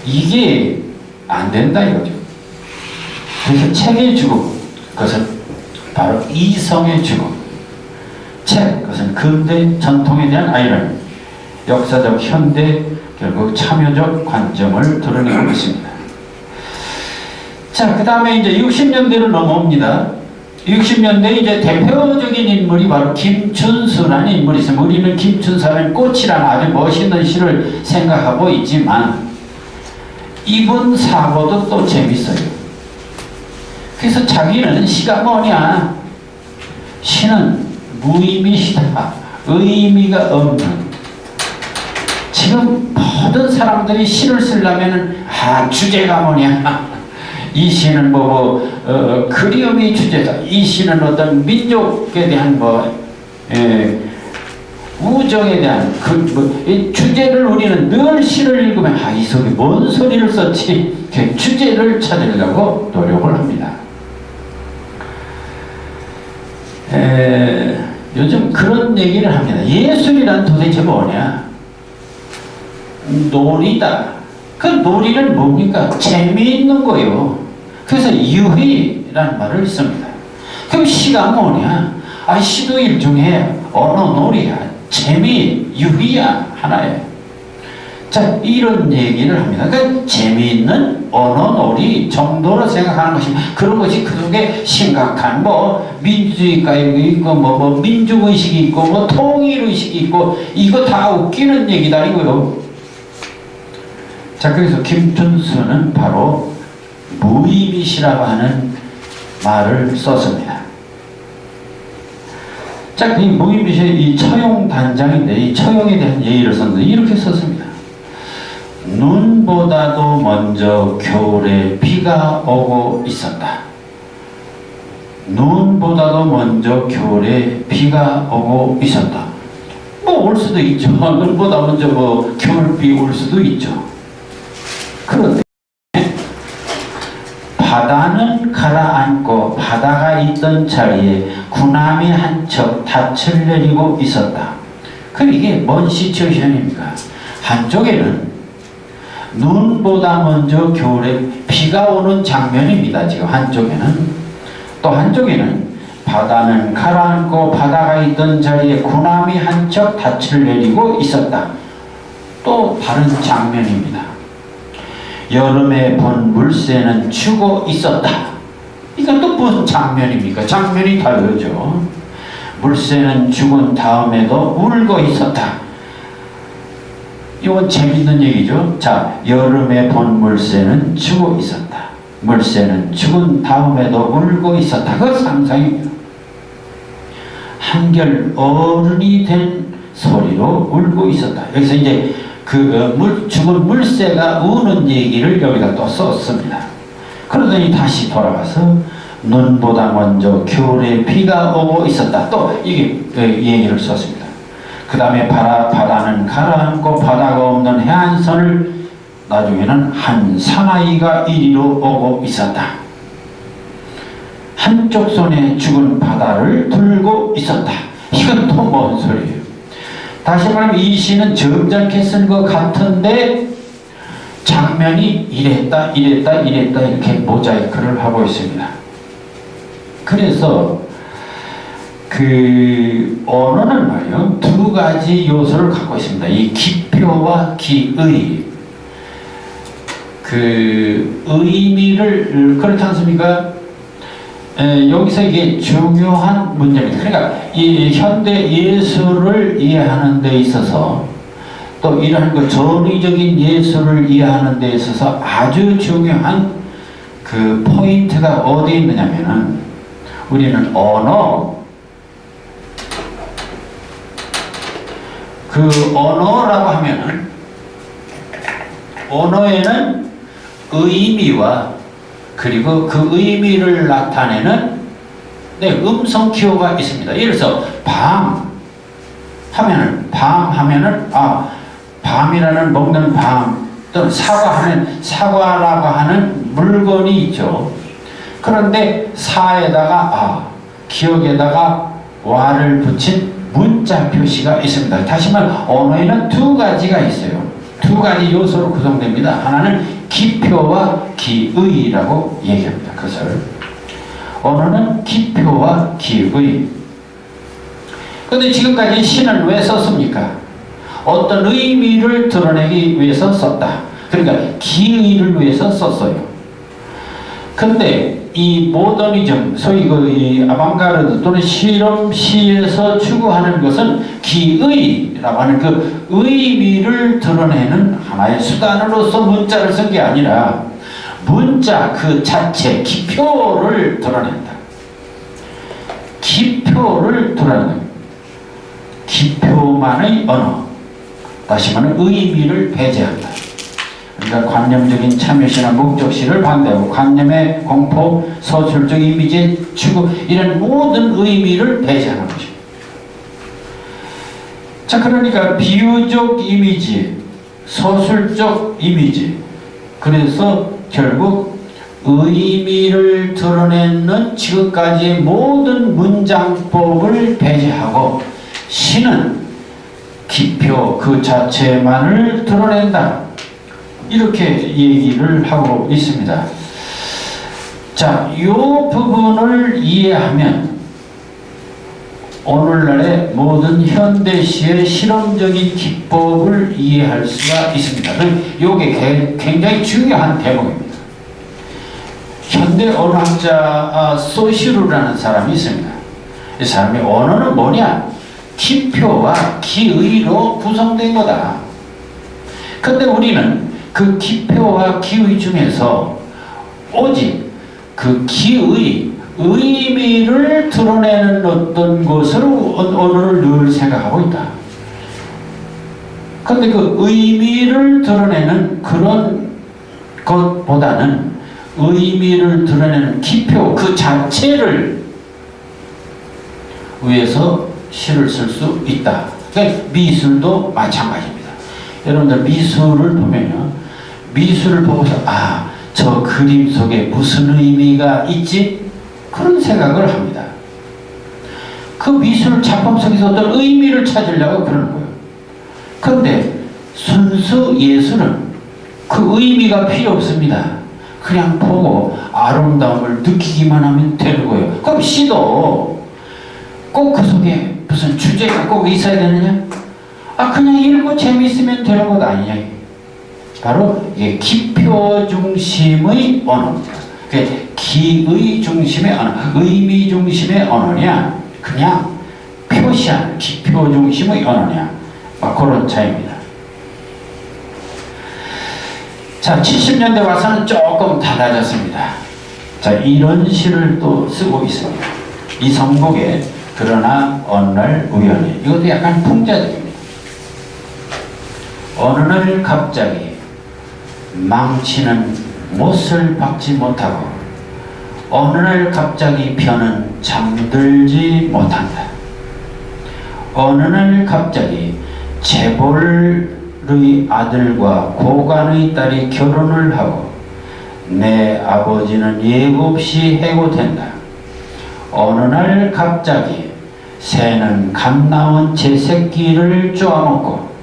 이게 안 된다 이거죠. 그래서 책의 죽음, 그것은 바로 이성의 죽음. 책, 그것은 근대 전통에 대한 아이러니, 역사적 현대, 결국 참여적 관점을 드러내고 있습니다. 자, 그 다음에 이제 60년대로 넘어옵니다. 60년대 이제 대표적인 인물이 바로 김춘수라는 인물이 있습니다. 우리는 김춘수라는 꽃이라는 아주 멋있는 시를 생각하고 있지만 이분 사고도 또 재밌어요. 그래서 자기는 시가 뭐냐? 시는 무의미시다. 의미가 없는. 지금 모든 사람들이 시를 쓰려면은 주제가 뭐냐? 이 시는 그리움이 주제다. 이 시는 어떤 민족에 대한 우정에 대한 이 주제를 우리는 늘 시를 읽으면 이 속에 뭔 소리를 썼지? 주제를 찾으려고 노력을 합니다. 요즘 그런 얘기를 합니다. 예술이란 도대체 뭐냐? 놀이다. 그 놀이는 뭡니까? 재미있는 거요. 그래서 유희라는 말을 씁니다. 그럼 시가 뭐냐? 시도 일종의 언어놀이야. 재미, 유희야. 하나에. 자, 이런 얘기를 합니다. 그러니까 재미있는 언어놀이 정도로 생각하는 것이, 그런 것이 그 속에 심각한 민주주의가 있고, 민족의식이 있고, 통일의식이 있고, 이거 다 웃기는 얘기다, 이거요. 자, 그래서 김춘수는 바로 무의미시라고 하는 말을 썼습니다. 자, 이 무의미시의 이 처용단장인데, 이 처용에 대한 예의를 썼는데, 이렇게 썼습니다. 눈보다도 먼저 겨울에 비가 오고 있었다. 눈보다도 먼저 겨울에 비가 오고 있었다. 올 수도 있죠. 눈보다 먼저 겨울비 올 수도 있죠. 그런데 바다는 가라앉고 바다가 있던 자리에 군함이 한 척 닻을 내리고 있었다. 그럼 이게 뭔 시츄에이션입니까? 한쪽에는 눈보다 먼저 겨울에 비가 오는 장면입니다. 지금 한쪽에는. 또 한쪽에는 바다는 가라앉고 바다가 있던 자리에 군함이 한 척 닻을 내리고 있었다. 또 다른 장면입니다. 여름에 본 물새는 추고 있었다. 이건 또 무슨 장면입니까? 장면이 다르죠. 물새는 죽은 다음에도 울고 있었다. 이건 재밌는 얘기죠. 자, 여름에 본 물새는 죽고 있었다. 물새는 죽은 다음에도 울고 있었다. 그 상상입니다. 한결 어른이 된 소리로 울고 있었다. 여기서 이제 죽은 물새가 우는 얘기를 여기다 또 썼습니다. 그러더니 다시 돌아가서 눈보다 먼저 겨울에 비가 오고 있었다. 또 이게 얘기를 썼습니다. 그 다음에 바다는 가라앉고 바다가 없는 해안선을 나중에는 한 사나이가 이리로 오고 있었다. 한쪽 손에 죽은 바다를 들고 있었다. 이건 또 뭔 소리예요? 다시 말하면 이 시는 점잖게 쓴 것 같은데 장면이 이랬다 이렇게 모자이크를 하고 있습니다. 그래서 언어는 말이요, 두 가지 요소를 갖고 있습니다. 이 기표와 기의. 의미를, 그렇지 않습니까? 여기서 이게 중요한 문제입니다. 그러니까 이 현대 예술을 이해하는 데 있어서 또 이러한 전위적인 예술을 이해하는 데 있어서 아주 중요한 포인트가 어디에 있느냐면은, 우리는 언어라고 하면은 언어에는 의미와 그리고 그 의미를 나타내는 음성 기호가 있습니다. 예를 들어서 밤 하면은 밤이라는 먹는 밤, 또는 사과라고 하는 물건이 있죠. 그런데 사에다가 기억에다가 와를 붙인 문자 표시가 있습니다. 다시 말해 언어에는 두 가지가 있어요. 두 가지 요소로 구성됩니다. 하나는 기표와 기의라고 얘기합니다. 그것을 언어는 기표와 기의. 그런데 지금까지 시는 왜 썼습니까? 어떤 의미를 드러내기 위해서 썼다. 그러니까 기의를 위해서 썼어요. 근데 이 모더니즘, 소위 이 아방가르드 또는 실험시에서 추구하는 것은 기의라고 하는 의미를 드러내는 하나의 수단으로서 문자를 쓴 게 아니라 문자 그 자체, 기표를 드러낸다. 기표를 드러낸다. 기표만의 언어, 다시 말하면 의미를 배제한다. 그러니까 관념적인 참여시나 목적시를 반대하고 관념의 공포, 서술적 이미지의 추구, 이런 모든 의미를 배제하는 것입니다. 자, 그러니까 비유적 이미지, 서술적 이미지, 그래서 결국 의미를 드러내는 지금까지의 모든 문장법을 배제하고 시는 기표 그 자체만을 드러낸다. 이렇게 얘기를 하고 있습니다. 자, 이 부분을 이해하면 오늘날의 모든 현대시의 실험적인 기법을 이해할 수가 있습니다. 이게 굉장히 중요한 대목입니다. 현대 언어학자 소시루라는 사람이 있습니다. 이 사람이 언어는 뭐냐? 기표와 기의로 구성된 거다. 근데 우리는 그 기표와 기의 중에서 오직 그 기의, 의미를 드러내는 어떤 것으로 언어를 늘 생각하고 있다. 그런데 그 의미를 드러내는 그런 것보다는 의미를 드러내는 기표 그 자체를 위해서 시를 쓸 수 있다. 그러니까 미술도 마찬가지입니다. 여러분들 미술을 보면요, 미술을 보고서 저 그림 속에 무슨 의미가 있지? 그런 생각을 합니다. 그 미술 작품 속에서 어떤 의미를 찾으려고 그러는 거예요. 그런데 순수 예술은 그 의미가 필요 없습니다. 그냥 보고 아름다움을 느끼기만 하면 되는 거예요. 그럼 시도 꼭 그 속에 무슨 주제가 꼭 있어야 되느냐? 그냥 읽고 재미있으면 되는 것 아니냐? 바로 이게 기표 중심의 언어입니다. 기의 중심의 언어, 의미 중심의 언어냐, 그냥 표시한 기표 중심의 언어냐, 그런 차이입니다. 자, 70년대 와서는 조금 달라졌습니다. 자, 이런 시를 또 쓰고 있습니다. 이성복의 그러나 어느 날 우연히. 이것도 약간 풍자적입니다. 어느 날 갑자기 망치는 못을 박지 못하고 어느 날 갑자기 편은 잠들지 못한다. 어느 날 갑자기 재벌의 아들과 고관의 딸이 결혼을 하고 내 아버지는 예고 없이 해고된다. 어느 날 갑자기 새는 갓 나온 제 새끼를 쪼아먹고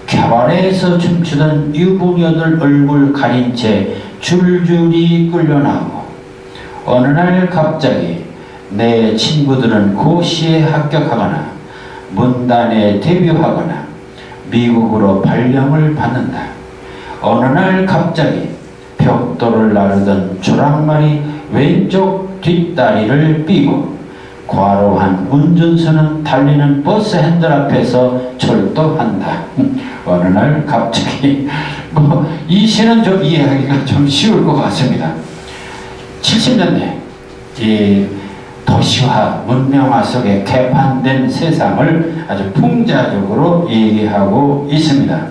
캬바레에서 춤추던 유부녀들 얼굴 가린 채 줄줄이 끌려나오고 어느 날 갑자기 내 친구들은 고시에 합격하거나 문단에 데뷔하거나 미국으로 발령을 받는다. 어느 날 갑자기 벽돌을 나르던 조랑말이 왼쪽 뒷다리를 삐고 과로한 운전수는 달리는 버스 핸들 앞에서 철도한다. 어느 날 갑자기 이 시는 좀 이해하기가 좀 쉬울 것 같습니다. 70년대 이 도시화, 문명화 속에 개판된 세상을 아주 풍자적으로 얘기하고 있습니다.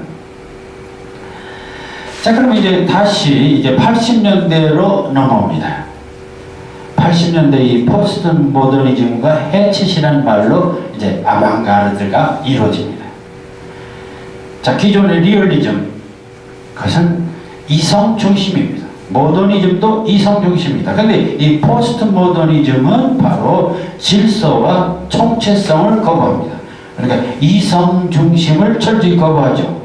자, 그럼 이제 다시 이제 80년대로 넘어옵니다. 80년대 이 포스트 모더니즘과 해치시라는 말로 이제 아방가르드가 이루어집니다. 자, 기존의 리얼리즘, 그것은 이성 중심입니다. 모더니즘도 이성 중심입니다. 근데 이 포스트 모더니즘은 바로 질서와 총체성을 거부합니다. 그러니까 이성 중심을 철저히 거부하죠.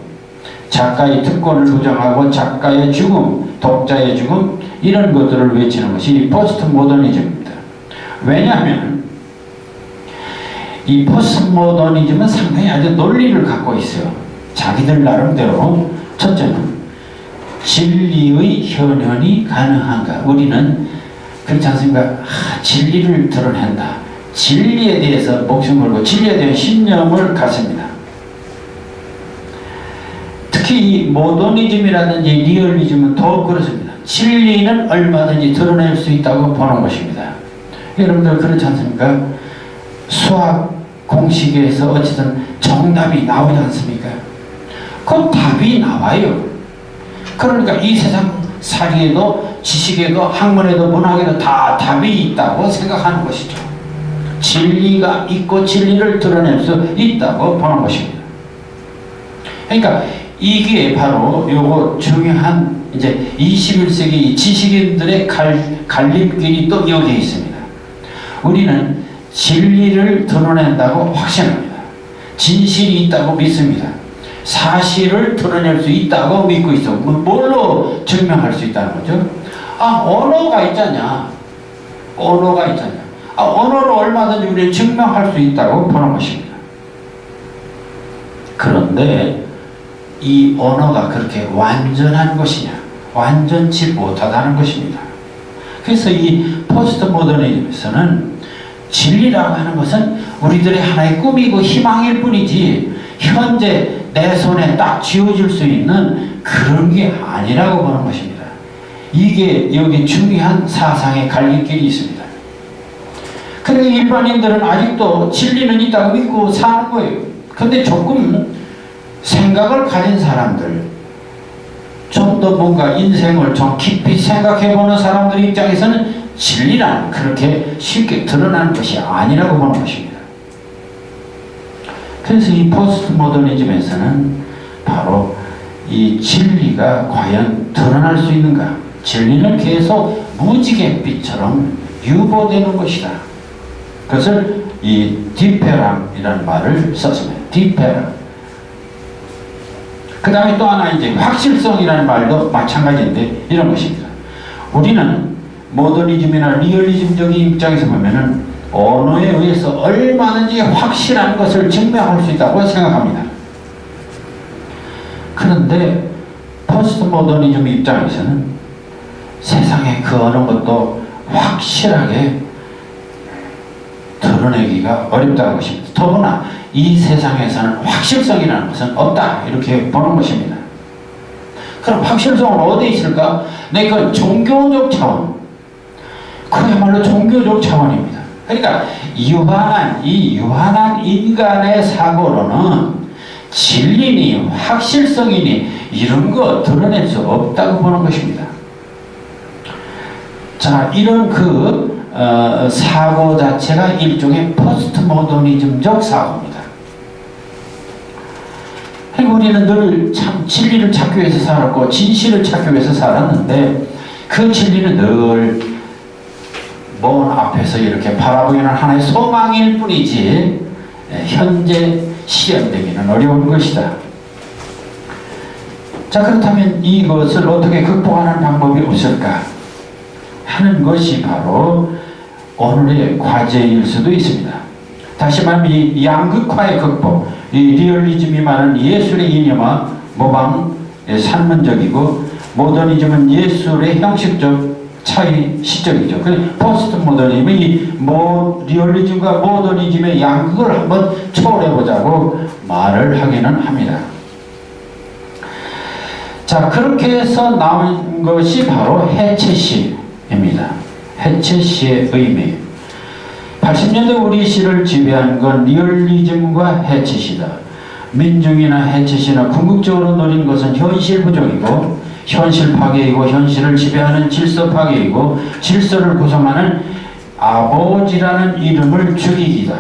작가의 특권을 부정하고 작가의 죽음, 독자의 죽음, 이런 것들을 외치는 것이 포스트 모더니즘입니다. 왜냐하면 이 포스트 모더니즘은 상당히 아주 논리를 갖고 있어요. 자기들 나름대로 첫째는 진리의 현현이 가능한가? 우리는 그렇지 않습니까? 진리를 드러낸다. 진리에 대해서 목숨 걸고 진리에 대한 신념을 갖습니다. 특히 이 모더니즘이라든지 리얼리즘은 더욱 그렇습니다. 진리는 얼마든지 드러낼 수 있다고 보는 것입니다. 여러분들 그렇지 않습니까? 수학 공식에서 어쨌든 정답이 나오지 않습니까? 그럼 답이 나와요. 그러니까 이 세상 사리에도 지식에도 학문에도 문학에도 다 답이 있다고 생각하는 것이죠. 진리가 있고 진리를 드러낼 수 있다고 보는 것입니다. 그러니까 이게 바로 요거 중요한 이제 21세기 지식인들의 갈림길이 또 여기에 있습니다. 우리는 진리를 드러낸다고 확신합니다. 진실이 있다고 믿습니다. 사실을 드러낼 수 있다고 믿고 있어. 뭘로 증명할 수 있다는 거죠? 언어가 있잖냐. 언어가 있잖냐. 언어로 얼마든지 우리는 증명할 수 있다고 보는 것입니다. 그런데 이 언어가 그렇게 완전한 것이냐? 완전치 못하다는 것입니다. 그래서 이 포스트 모더니즘에서는 진리라고 하는 것은 우리들의 하나의 꿈이고 희망일 뿐이지 현재 내 손에 딱 쥐어질 수 있는 그런 게 아니라고 보는 것입니다. 이게 여기 중요한 사상의 갈림길이 있습니다. 그러니까 일반인들은 아직도 진리는 있다고 믿고 사는 거예요. 근데 조금 생각을 가진 사람들, 좀 더 뭔가 인생을 좀 깊이 생각해보는 사람들 입장에서는 진리란 그렇게 쉽게 드러나는 것이 아니라고 보는 것입니다. 그래서 이 포스트 모더니즘에서는 바로 이 진리가 과연 드러날 수 있는가, 진리는 계속 무지갯빛처럼 유보되는 것이다. 그것을 이 디페람이라는 말을 썼습니다. 디페람. 그 다음에 또 하나 이제 확실성이라는 말도 마찬가지인데 이런 것입니다. 우리는 모더니즘이나 리얼리즘적인 입장에서 보면은 언어에 의해서 얼마든지 확실한 것을 증명할 수 있다고 생각합니다. 그런데 포스트 모더니즘 입장에서는 세상에 그 어느 것도 확실하게 드러내기가 어렵다는 것입니다. 더구나 이 세상에서는 확실성이라는 것은 없다 이렇게 보는 것입니다. 그럼 확실성은 어디에 있을까? 네, 그 종교적 차원, 그야말로 종교적 차원입니다. 그러니까 유한한 인간의 사고로는 진리니 확실성이니 이런 거 드러낼 수 없다고 보는 것입니다. 자, 이런 사고 자체가 일종의 포스트 모더니즘적 사고입니다. 우리는 늘 참 진리를 찾기 위해서 살았고 진실을 찾기 위해서 살았는데 그 진리는 늘 먼 앞에서 이렇게 바라보기는 하나의 소망일 뿐이지 현재 실현되기는 어려운 것이다. 자, 그렇다면 이것을 어떻게 극복하는 방법이 없을까 하는 것이 바로 오늘의 과제일 수도 있습니다. 다시 말하면 이 양극화의 극복, 이 리얼리즘이 말하는 예술의 이념화, 모방, 산문적이고 모더니즘은 예술의 형식적 차이 시적이죠. 포스트 모더니즘은 이 리얼리즘과 모더니즘의 양극을 한번 초월해보자고 말을 하기는 합니다. 자, 그렇게 해서 나온 것이 바로 해체시입니다. 해체시의 의미. 80년대 우리 시를 지배한 건 리얼리즘과 해체시다. 민중이나 해체시나 궁극적으로 노린 것은 현실 부정이고 현실 파괴이고 현실을 지배하는 질서 파괴이고 질서를 구성하는 아버지라는 이름을 죽이기다.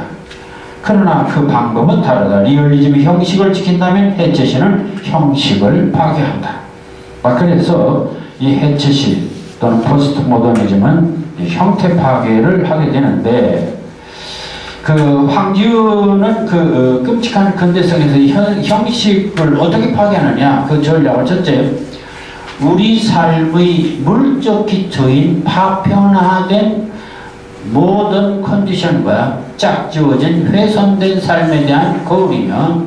그러나 그 방법은 다르다. 리얼리즘이 형식을 지킨다면 해체시는 형식을 파괴한다. 그래서 이 해체시 또는 포스트 모더니즘은 형태 파괴를 하게 되는데 황지우는 끔찍한 근대성에서 형식을 어떻게 파괴하느냐 그 전략을 첫째 우리 삶의 물적 기초인 파편화된 모든 컨디션과 짝지어진 훼손된 삶에 대한 거울이며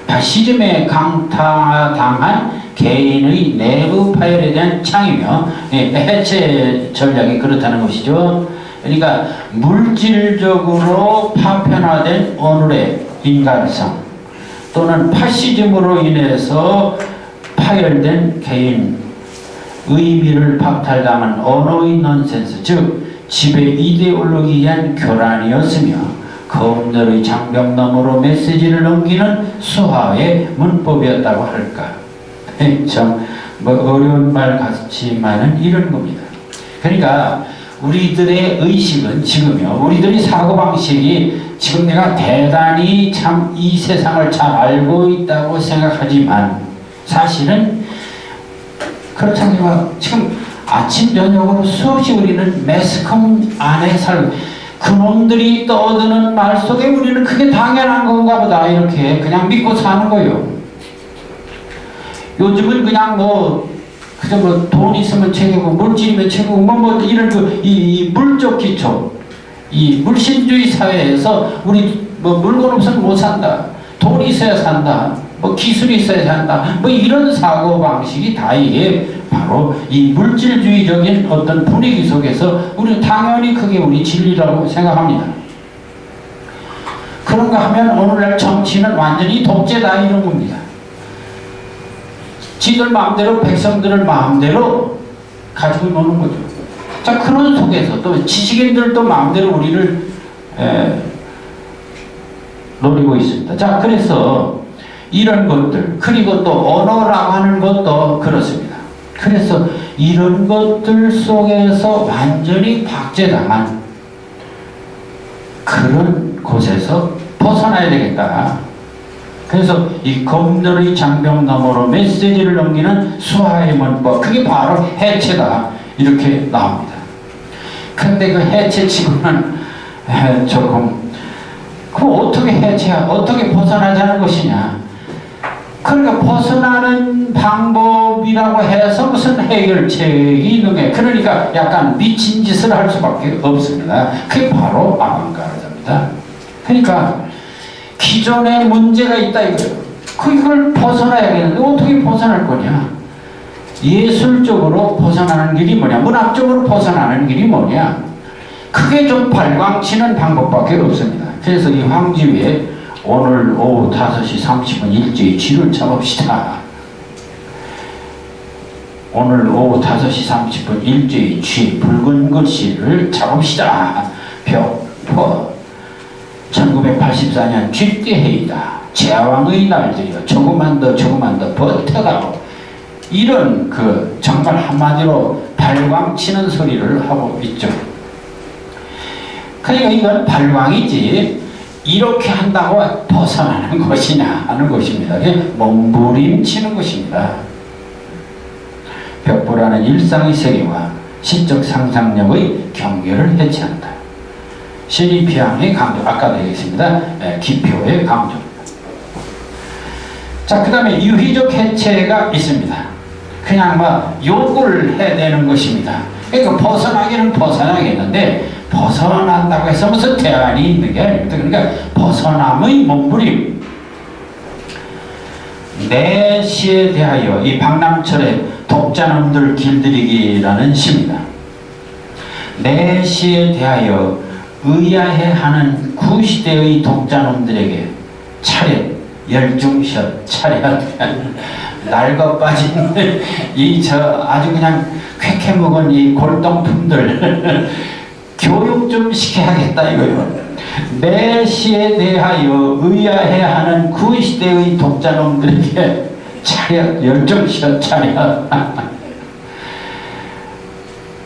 파시즘에 강타당한 개인의 내부 파열에 대한 창이며 해체 전략이 그렇다는 것이죠. 그러니까 물질적으로 파편화된 오늘의 인간성 또는 파시즘으로 인해서 파열된 개인 의미를 박탈당한 언어의 넌센스 즉 지배 이데올로기에 교란이었으며 검열의 장벽 너머로 메시지를 넘기는 수화의 문법이었다고 할까. 참 어려운 말 같지만은 이런 겁니다. 그러니까 우리들의 의식은 지금요 우리들의 사고방식이 지금 내가 대단히 참 이 세상을 잘 알고 있다고 생각하지만 사실은 그렇다면 지금 아침 저녁으로 수없이 우리는 매스컴 안에 살고 그놈들이 떠드는 말 속에 우리는 그게 당연한 건가 보다 이렇게 그냥 믿고 사는 거예요. 요즘은 그냥 그저 돈 있으면 최고고 물질이면 최고고 이런 이 물적 기초 이 물신주의 사회에서 우리 물건 없으면 못 산다. 돈이 있어야 산다. 기술이 있어야 산다. 이런 사고방식이 다 이게 바로 이 물질주의적인 어떤 분위기 속에서 우리는 당연히 그게 우리 진리라고 생각합니다. 그런가 하면 오늘날 정치는 완전히 독재다 이런 겁니다. 지들 마음대로 백성들을 마음대로 가지고 노는 거죠. 자, 그런 속에서 또 지식인들도 마음대로 우리를 노리고 있습니다. 자, 그래서 이런 것들 그리고 또 언어라고 하는 것도 그렇습니다. 그래서 이런 것들 속에서 완전히 박제당한 그런 곳에서 벗어나야 되겠다. 그래서 이 검들의 장벽 너머로 메시지를 넘기는 수하의 문법, 그게 바로 해체다, 이렇게 나옵니다. 근데 그 해체치고는 조금, 그럼 어떻게 해체야? 어떻게 벗어나자는 것이냐? 그러니까 벗어나는 방법이라고 해서 무슨 해결책이 있는 게, 그러니까 약간 미친 짓을 할 수밖에 없습니다. 그게 바로 아방가르드입니다. 그러니까 기존에 문제가 있다 이거예요. 그걸 벗어나야겠는데 어떻게 벗어날 거냐? 예술적으로 벗어나는 길이 뭐냐? 문학적으로 벗어나는 길이 뭐냐? 그게 좀 발광치는 방법밖에 없습니다. 그래서 이 황지위에 오늘 오후 5시 30분 일제히 쥐를 잡읍시다. 오늘 오후 5시 30분 일제히 쥐, 붉은 글씨를 잡읍시다. 벽포 1984년 쥐떼회의다. 제왕의 날들이여 조금만 더 버텨가고, 이런 그 정말 한마디로 발광치는 소리를 하고 있죠. 그러니까 이건 발광이지 이렇게 한다고 벗어나는 것이냐 하는 것입니다. 몸부림치는 것입니다. 벽보라는 일상의 세계와 시적 상상력의 경계를 해체한다. 시리피앙의 강조, 아까도 얘기했습니다. 기표의 강조입니다. 자, 그 다음에 유희적 해체가 있습니다. 그냥 막 욕을 해내는 것입니다. 그러니까 벗어나기는 벗어나겠는데 벗어난다고 해서 무슨 대안이 있는 게 아닙니다. 그러니까 벗어남의 몸부림. 내 시에 대하여, 이 박남철의 독자놈들 길들이기라는 시입니다. 내 시에 대하여 의아해하는 구시대의 독자놈들에게 차렷, 열중샷, 차렷, 낡아빠진 아주 그냥 쾌쾌 먹은 이 골동품들 교육 좀 시켜야겠다 이거요. 내 시에 대하여 의아해하는 그 시대의 독자놈들에게 차렷, 열중샷, 차렷.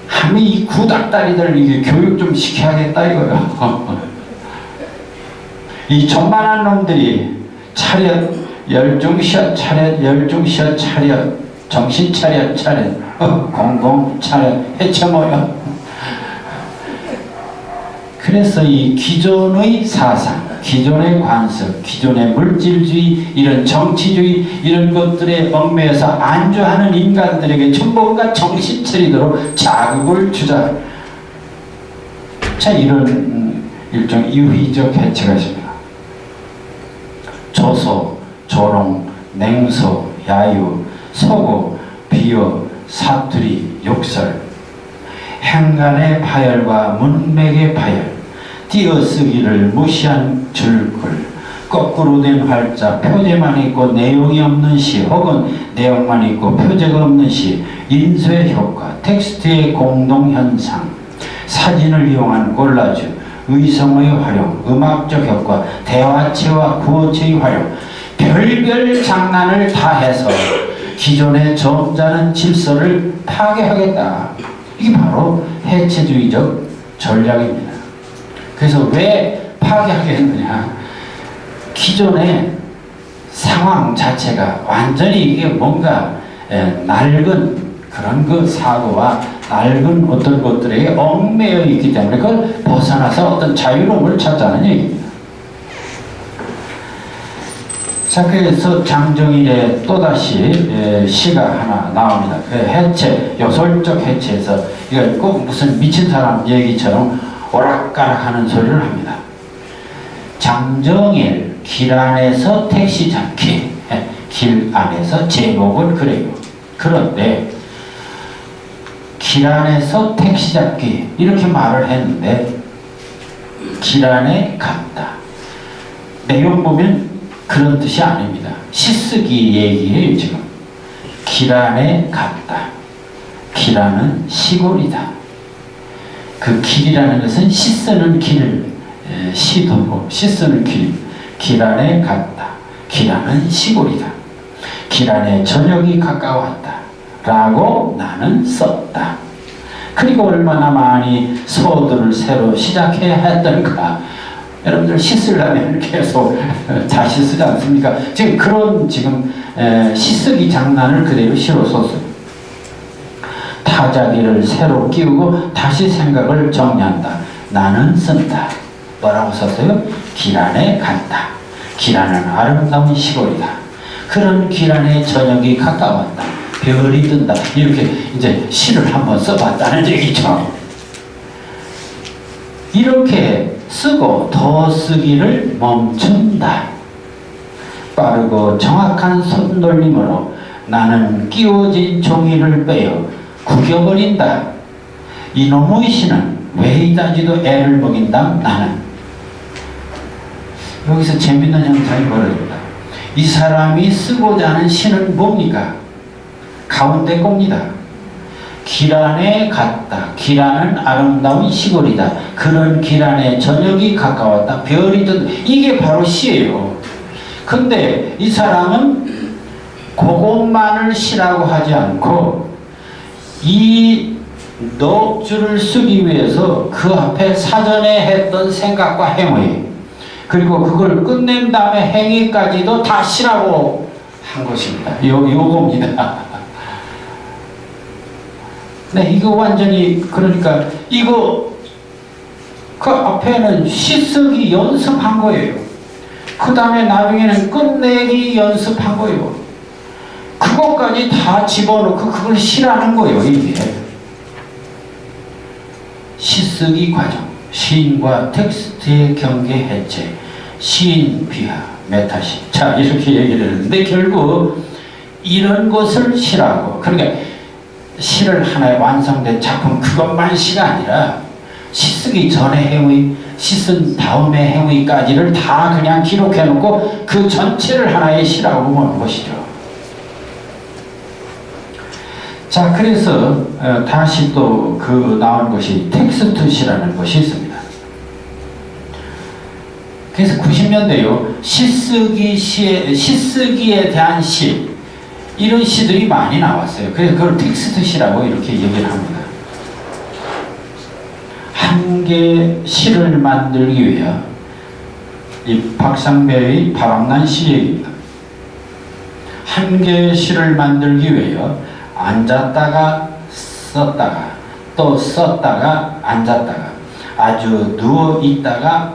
하면 이 구닥다리들 이게 교육 좀 시켜야겠다 이거요. 이 존만한 놈들이 차렷, 열중샷, 차렷, 열중샷, 차렷, 정신 차렷, 차렷, 공공 차렷, 해체 모여. 그래서 이 기존의 사상, 기존의 관습, 기존의 물질주의, 이런 정치주의, 이런 것들에 얽매여서 안주하는 인간들에게 전부가 정신 차리도록 자극을 주자. 자, 이런 일종 유희적 해체가 있습니다. 조소, 조롱, 냉소, 야유, 소고, 비유, 사투리, 욕설, 행간의 파열과 문맥의 파열, 띄어쓰기를 무시한 줄글, 거꾸로 된 활자, 표제만 있고 내용이 없는 시, 혹은 내용만 있고 표제가 없는 시, 인쇄 효과, 텍스트의 공동현상, 사진을 이용한 콜라주, 의성의 활용, 음악적 효과, 대화체와 구어체의 활용, 별별 장난을 다 해서 기존의 점잖은 질서를 파괴하겠다. 이게 바로 해체주의적 전략입니다. 그래서 왜 파괴하겠느냐? 기존의 상황 자체가 완전히 이게 뭔가 낡은 그런 그 사고와 낡은 어떤 것들에 얽매여 있기 때문에 그걸 벗어나서 어떤 자유로움을 찾자는 얘기입니다. 자, 그래서 장정일의 또다시 시가 하나 나옵니다. 그 해체, 요솔적 해체에서 이걸 꼭 무슨 미친 사람 얘기처럼 오락가락 하는 소리를 합니다. 장정일 길 안에서 택시 잡기, 길 안에서 제목을 그래요. 그런데 길 안에서 택시 잡기 이렇게 말을 했는데 길 안에 갔다. 내용 보면 그런 뜻이 아닙니다. 시쓰기 얘기예요. 지금 길 안에 갔다. 길안은 시골이다. 그 길이라는 것은 시쓰는 길, 시도고 시쓰는 길. 길 안에 갔다. 길 안은 시골이다. 길 안에 저녁이 가까웠다. 라고 나는 썼다. 그리고 얼마나 많이 소들을 새로 시작해야 했던가. 여러분들 씻으려면 계속 다시 쓰지 않습니까? 지금 그런 씻쓰기 장난을 그대로 실어 썼어요. 타자기를 새로 끼우고 다시 생각을 정리한다. 나는 쓴다. 뭐라고 썼어요? 기란에 간다. 기란은 아름다운 시골이다. 그런 기란의 저녁이 가까웠다. 별이 뜬다. 이렇게 이제 시를 한번 써봤다는 얘기죠. 이렇게 쓰고 더 쓰기를 멈춘다. 빠르고 정확한 손놀림으로 나는 끼워진 종이를 빼어 구겨버린다. 이놈의 시는 왜 이다지도 애를 먹인다. 나는. 여기서 재밌는 현상이 벌어집니다. 이 사람이 쓰고자 하는 시는 뭡니까? 가운데 겁니다. 기란에 갔다. 기란은 아름다운 시골이다. 그런 기란에 저녁이 가까웠다. 별이 뜬다. 이게 바로 시예요. 근데 이 사람은 그것만을 시라고 하지 않고 이 넋줄을 쓰기 위해서 그 앞에 사전에 했던 생각과 행위, 그리고 그걸 끝낸 다음에 행위까지도 다 시라고 한 것입니다. 요겁니다. 네, 이거 완전히, 그러니까 이거 그 앞에는 시쓰기 연습한 거예요. 그 다음에 나중에는 끝내기 연습한 거예요. 그것까지 다 집어넣고 그걸 시라는 거예요. 이게 시쓰기 과정, 시인과 텍스트의 경계 해체, 시인 비하, 메타시. 자, 이렇게 얘기를 했는데 결국 이런 것을 시라고. 그러니까 시를 하나의 완성된 작품, 그것만 시가 아니라 시 쓰기 전의 행위, 시 쓴 다음의 행위까지를 다 그냥 기록해 놓고 그 전체를 하나의 시라고 보는 것이죠. 자, 그래서 다시 또 나온 것이 텍스트 시라는 것이 있습니다. 그래서 90년대요 시쓰기에 대한 시, 이런 시들이 많이 나왔어요. 그래서 그걸 텍스트 시라고 이렇게 얘기를 합니다. 한 개의 시를 만들기 위해 이 박상배의 바람난 시 얘기입니다. 한 개의 시를 만들기 위해 앉았다가 썼다가 또 썼다가 앉았다가 아주 누워 있다가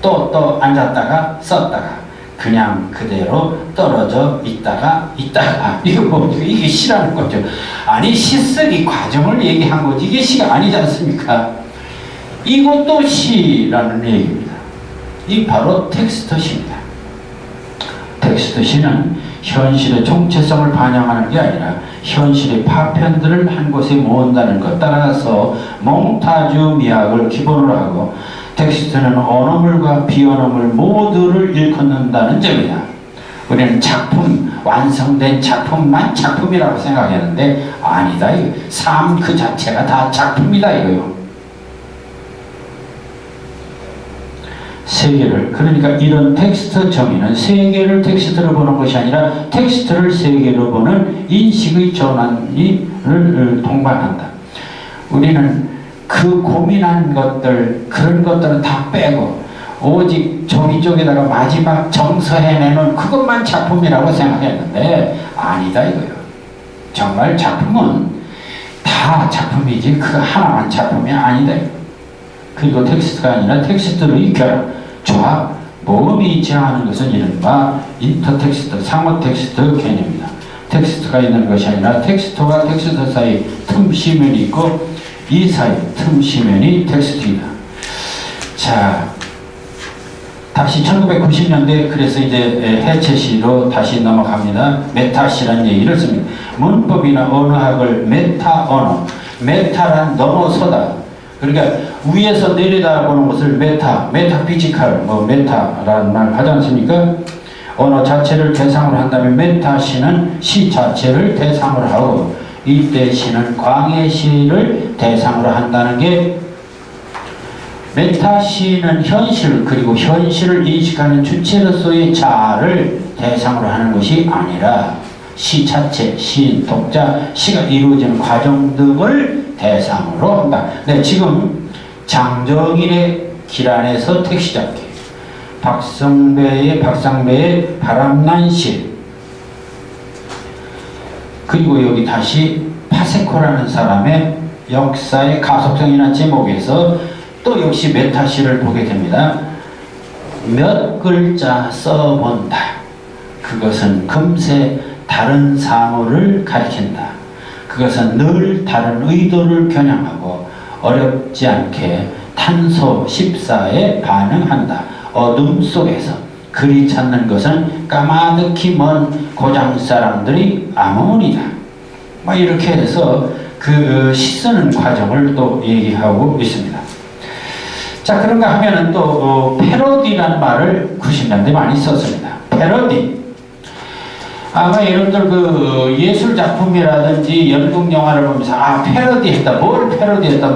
또 앉았다가 썼다가 그냥 그대로 떨어져 있다가 이거 뭐 이게 시라는 거죠. 아니, 시쓰기 과정을 얘기한 거지 이게 시가 아니지 않습니까? 이것도 시라는 얘기입니다. 이 바로 텍스트 시입니다. 텍스트 시는 현실의 정체성을 반영하는 게 아니라 현실의 파편들을 한 곳에 모은다는 것. 따라서 몽타주 미학을 기본으로 하고 텍스트는 언어물과 비언어물 모두를 일컫는다는 점이다. 우리는 작품, 완성된 작품만 작품이라고 생각했는데 아니다. 이거 삶 그 자체가 다 작품이다 이거요. 세계를, 그러니까 이런 텍스트 정의는 세계를 텍스트로 보는 것이 아니라 텍스트를 세계로 보는 인식의 전환을 동반한다. 우리는 그 고민한 것들, 그런 것들은 다 빼고 오직 종이 쪽에다가 마지막 정서해내는 그것만 작품이라고 생각했는데 아니다 이거요. 정말 작품은 다 작품이지 그 하나만 작품이 아니다. 그리고 텍스트가 아니라 텍스트의 결합, 조합, 모음이 지향하는 것은 이른바 인터텍스트, 상호 텍스트 개념이다. 텍스트가 있는 것이 아니라 텍스트와 텍스트 사이 틈 시면이 있고 이 사이 틈 시면이 텍스트이다. 자, 다시 1990년대 그래서 이제 해체시로 다시 넘어갑니다. 메타시라는 얘기를 씁니다. 문법이나 언어학을 메타 언어, 메타란 넘어서다. 그러니까 위에서 내려다보는 것을 메타피지컬, 메타라는 말 하지 않습니까? 언어 자체를 대상으로 한다면 메타시는 시 자체를 대상으로 하고 이때 시는 광해시를 대상으로 한다는 게 메타시는 현실 그리고 현실을 인식하는 주체로서의 자아를 대상으로 하는 것이 아니라 시 자체, 시인, 독자, 시가 이루어지는 과정 등을 대상으로 한다. 네, 지금 장정일의 길 안에서 택시 잡기, 박상배의 바람난 시, 그리고 여기 다시 파세코라는 사람의 역사의 가속성이라는 제목에서 또 역시 메타시를 보게 됩니다. 몇 글자 써본다. 그것은 금세 다른 사물을 가리킨다. 그것은 늘 다른 의도를 겨냥하고 어렵지 않게 탄소 14에 반응한다. 어둠 속에서 그리 찾는 것은 까마득히 먼 고장 사람들이 아무니다. 뭐 이렇게 해서 그 시 쓰는 과정을 또 얘기하고 있습니다. 자, 그런가 하면은 또 패러디라는 말을 90년대 많이 썼습니다. 패러디. 아마 여러분들 그 예술 작품이라든지 연극 영화를 보면서 패러디했다, 뭘 패러디했다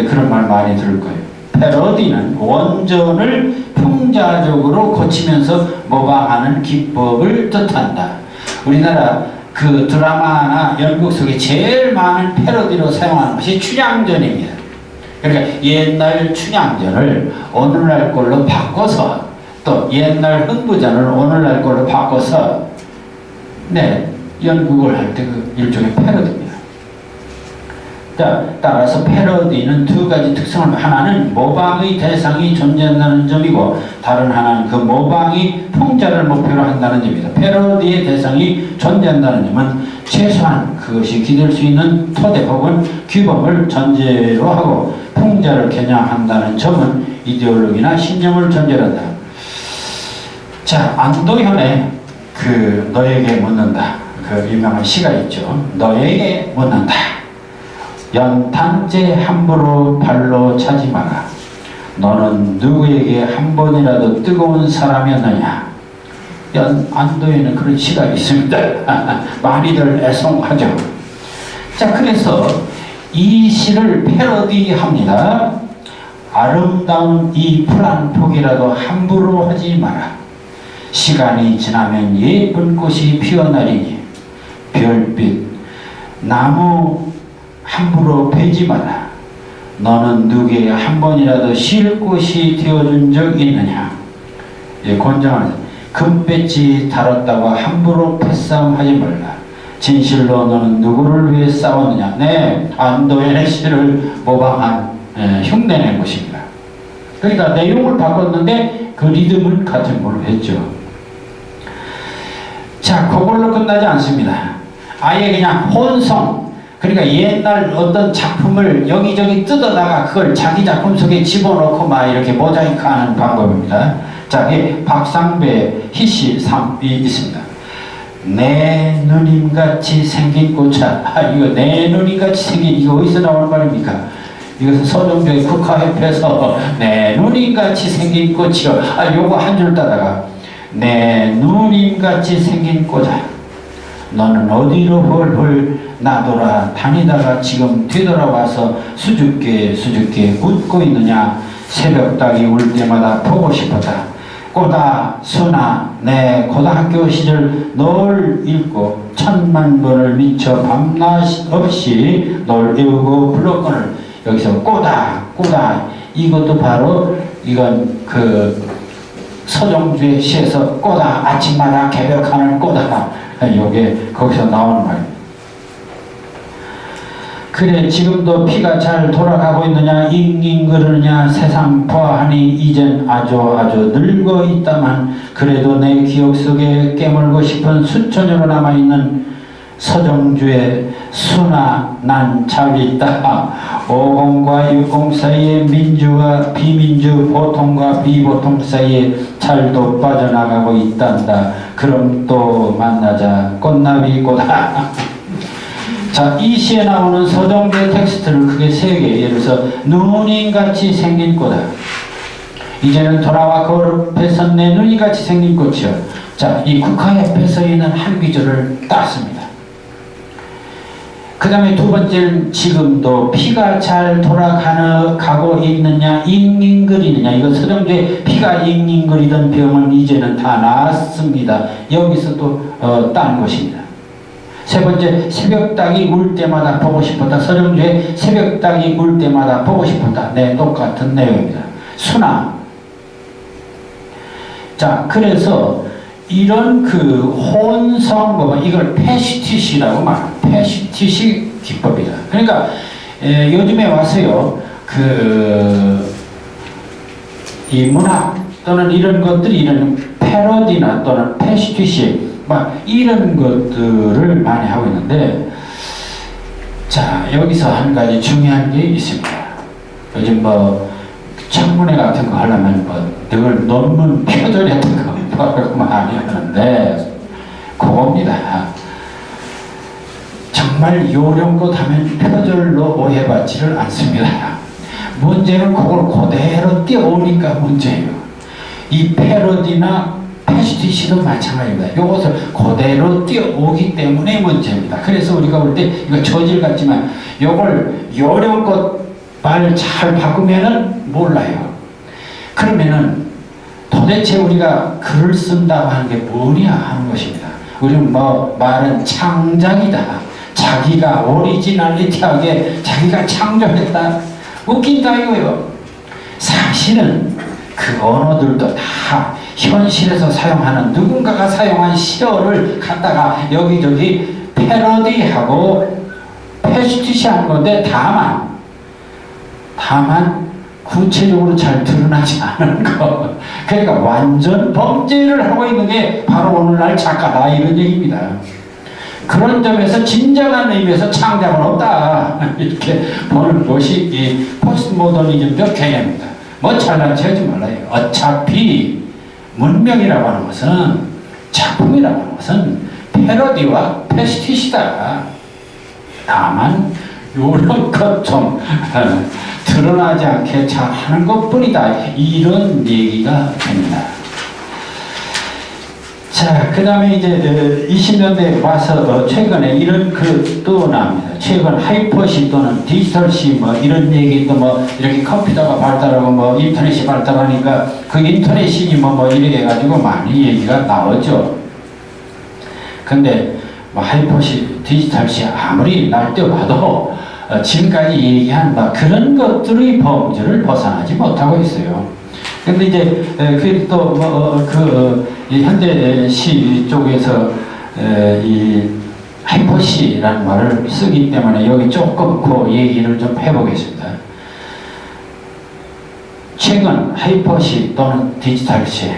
그런 말 많이 들을 거예요. 패러디는 원전을 풍자적으로 고치면서 모방하는 기법을 뜻한다. 우리나라 그 드라마나 연극 속에 제일 많은 패러디로 사용하는 것이 춘향전입니다. 그러니까 옛날 춘향전을 오늘날 걸로 바꿔서, 또 옛날 흥부전을 오늘날 걸로 바꿔서 연극을 할 때 그 일종의 패러디입니다. 자, 따라서 패러디는 두 가지 특성을, 하나는 모방의 대상이 존재한다는 점이고, 다른 하나는 그 모방이 풍자를 목표로 한다는 점입니다. 패러디의 대상이 존재한다는 점은 최소한 그것이 기댈 수 있는 토대 혹은 규범을 전제로 하고, 풍자를 겨냥한다는 점은 이데올로기나 신념을 전제로 한다. 자, 안도현의 그 너에게 묻는다, 그 유명한 시가 있죠. 너에게 묻는다. 연탄재 함부로 발로 차지 마라. 너는 누구에게 한 번이라도 뜨거운 사람이었느냐. 안도에는 그런 시가 있습니다. 많이들 애송하죠. 자, 그래서 이 시를 패러디합니다. 아름다운 이 푸른 폭이라도 함부로 하지 마라. 시간이 지나면 예쁜 꽃이 피어나리니 별빛 나무 함부로 베지 마라. 너는 누구에게 한 번이라도 쉴 곳이 되어준 적 있느냐. 권장하는 금배지 다뤘다고 함부로 패싸움하지 말라. 진실로 너는 누구를 위해 싸웠느냐. 안도현의 시를 모방한 흉내낸 것입니다. 그러니까 내용을 바꿨는데 그 리듬은 같은 걸로 했죠. 자, 그걸로 끝나지 않습니다. 아예 그냥 혼성, 그러니까 옛날 어떤 작품을 여기저기 뜯어다가 그걸 자기 작품 속에 집어넣고 막 이렇게 모자이크하는 방법입니다. 자, 박상배 희시 3이 있습니다. 내 누님같이 생긴 꽃아. 이거 내 누님같이 생긴, 이거 어디서 나오는 말입니까? 이것은 서정조의 국화협회에서 내 누님같이 생긴 꽃이요. 요거 한 줄 따다가 내 누님같이 생긴 꽃아. 너는 어디로 홀홀 나돌아 다니다가 지금 되돌아와서 수줍게 웃고 있느냐. 새벽닭이 울 때마다 보고 싶었다. 꼬다 순아, 내 고등학교 시절 널 읽고 천만 번을 미쳐 밤낮 없이 널 외우고 불렀거늘. 여기서 꼬다 이것도 바로 이건 그 서정주의 시에서 꼬다 아침마다 개벽하는 꼬다, 요게 거기서 나오는 말입니다. 그래 지금도 피가 잘 돌아가고 있느냐. 잉잉 그러느냐. 세상 보아하니 이젠 아주 늙어 있다만 그래도 내 기억 속에 깨물고 싶은 수천여로 남아있는 서정주의 순아 난 잘 있다. 50과 60 사이에 민주와 비민주, 보통과 비보통 사이에 잘도 빠져나가고 있단다. 그럼 또 만나자 꽃나비 꼬다. 자, 이 시에 나오는 서정주의 텍스트를 크게 세 개, 예를 들어서 누님같이 생긴 꽃아. 이제는 돌아와 거룩해 선 내 누님같이 생긴 꽃이요. 자, 이 국화협회에서 있는 한 귀절을 땄습니다. 그 다음에 두 번째는 지금도 피가 잘 돌아가고 있느냐, 잉잉거리느냐. 이거 서정주의 피가 잉잉거리던 병은 이제는 다 나았습니다. 여기서 또 딴 것입니다. 세 번째, 새벽닭이 울 때마다 보고 싶었다. 서정주의 새벽닭이 울 때마다 보고 싶었다. 똑같은 내용입니다. 순화. 자, 그래서 이런 그 혼성법은 이걸 패시티시라고 말합니다. 패시티시 기법이다. 그러니까 요즘에 와서요, 이 문학 또는 이런 것들이 이런 패러디나 또는 패시티시 막 이런 것들을 많이 하고 있는데, 자, 여기서 한 가지 중요한 게 있습니다. 요즘 뭐 청문회 같은 거 하려면 늘 논문 표절 같은 거 많이 하는데, 그겁니다. 정말 요령껏 하면 표절로 오해받지를 않습니다. 문제는 그걸 그대로 띄워오니까 문제예요. 이 패러디나 패스티시도 마찬가지입니다. 이것을 그대로 띄워오기 때문에 문제입니다. 그래서 우리가 볼 때 이거 저질 같지만 이걸 요령껏 말 잘 바꾸면은 몰라요. 그러면은 도대체 우리가 글을 쓴다고 하는 게 뭐냐 하는 것입니다. 우리는 뭐 말은 창작이다. 자기가 오리지널리티하게 자기가 창조했다. 웃긴다 이거요. 사실은 그 언어들도 다 현실에서 사용하는 누군가가 사용한 시어를 갖다가 여기저기 패러디하고 패스티시한 건데, 다만 구체적으로 잘 드러나지 않은 거. 그러니까 완전 범죄를 하고 있는 게 바로 오늘날 작가다 이런 얘기입니다. 그런 점에서 진정한 의미에서 창작은 없다 이렇게 보는 것이 이 포스트 모더니즘적 개념입니다. 뭐 잘난 체 하지 말아요. 어차피 문명이라고 하는 것은, 작품이라고 하는 것은 패러디와 패스티시다. 다만 요런 것 좀 드러나지 않게 잘 하는 것뿐이다. 이런 얘기가 됩니다. 자, 그 다음에 이제 20년대에 와서 최근에 이런 또 나옵니다. 최근 하이퍼시 또는 디지털시 뭐 이런 얘기도 뭐 이렇게 컴퓨터가 발달하고 뭐 인터넷이 발달하니까 그 인터넷이 뭐 이렇게 해가지고 많이 얘기가 나오죠. 근데 뭐 하이퍼시, 디지털시 아무리 날뛰어봐도 지금까지 얘기한 그런 것들의 범주를 벗어나지 못하고 있어요. 근데 이제 현대시 쪽에서 이 하이퍼시라는 말을 쓰기 때문에 여기 조금 그 얘기를 좀 해보겠습니다. 최근 하이퍼시 또는 디지털시,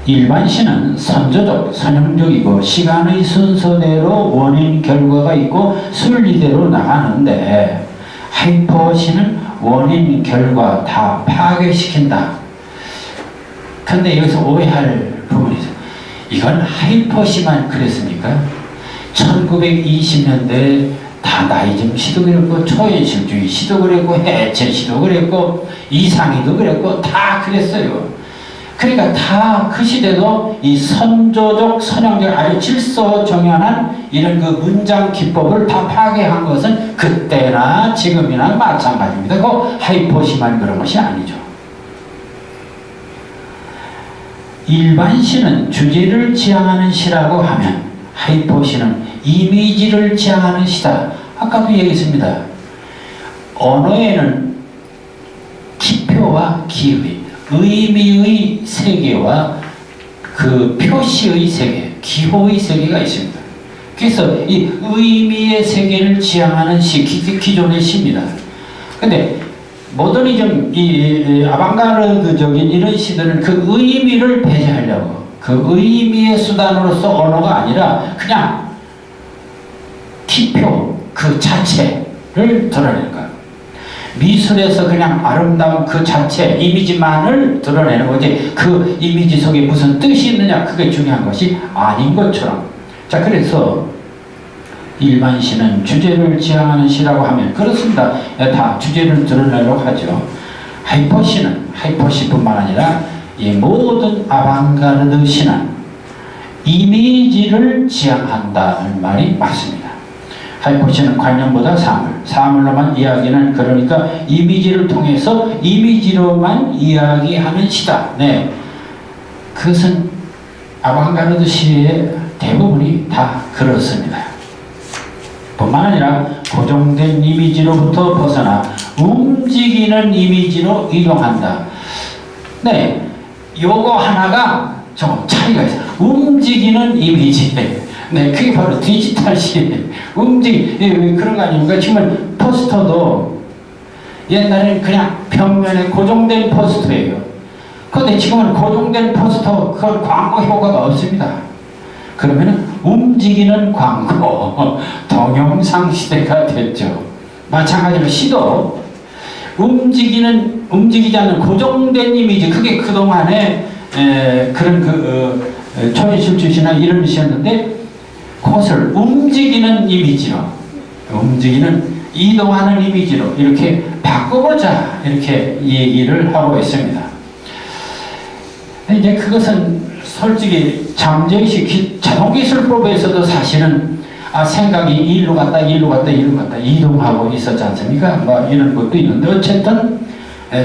일반시는 선조적, 선형적이고 시간의 순서대로 원인, 결과가 있고 순리대로 나가는데, 하이퍼시는 원인, 결과 다 파괴시킨다. 근데 여기서 오해할 부분이 있어요. 이건 하이퍼시만 그랬습니까? 1920년대 다다이즘 시도 그랬고, 초현실주의 시도 그랬고, 해체 시도 그랬고, 이상희도 그랬고, 다 그랬어요. 그러니까 다 그 시대도 이 선조적, 선형적, 아주 질서정연한 이런 그 문장 기법을 다 파괴한 것은 그때나 지금이나 마찬가지입니다. 그 하이퍼시만 그런 것이 아니죠. 일반시는 주제를 지향하는 시라고 하면, 하이퍼시는 이미지를 지향하는 시다. 아까도 얘기했습니다. 언어에는 기표와 기의, 의미의 세계와 그 표시의 세계, 기호의 세계가 있습니다. 그래서 이 의미의 세계를 지향하는 시, 기존의 시입니다. 근데 모더니즘, 이 아방가르드적인 이런 시들은 그 의미를 배제하려고, 그 의미의 수단으로서 언어가 아니라 그냥 기표 그 자체를 드러내는 거예요. 미술에서 그냥 아름다운 그 자체, 이미지만을 드러내는 거지, 그 이미지 속에 무슨 뜻이 있느냐, 그게 중요한 것이 아닌 것처럼. 자, 그래서 일반 시는 주제를 지향하는 시라고 하면 그렇습니다. 다 주제를 드러내려고 하죠. 하이퍼시는, 하이퍼시뿐만 아니라 이 모든 아방가르드 시는 이미지를 지향한다는 말이 맞습니다. 하이퍼시는 관념보다 사물로만 이야기는, 그러니까 이미지를 통해서 이미지로만 이야기하는 시다. 네, 그것은 아방가르드 시의 대부분이 다 그렇습니다. 뿐만 아니라 고정된 이미지로부터 벗어나 움직이는 이미지로 이동한다. 네, 요거 하나가 좀 차이가 있어요. 움직이는 이미지. 네, 그게 바로 디지털시. 왜 그런 거 아닙니까? 지금 포스터도 옛날에는 그냥 벽면에 고정된 포스터예요. 그런데 지금은 고정된 포스터, 그건 광고 효과가 없습니다. 그러면은 움직이는 광고, 동영상 시대가 됐죠. 마찬가지로 시도, 움직이지 않는 고정된 이미지, 그게 그동안에 그런 초인실주시나 이런 시였는데, 그것을 움직이는 이미지로, 이동하는 이미지로 이렇게 바꿔보자, 이렇게 얘기를 하고 있습니다. 이제 그것은 솔직히 잠재의식 자동기술법에서도 사실은 생각이 일로 갔다 이동하고 있었지 않습니까? 뭐 이런 것도 있는데 어쨌든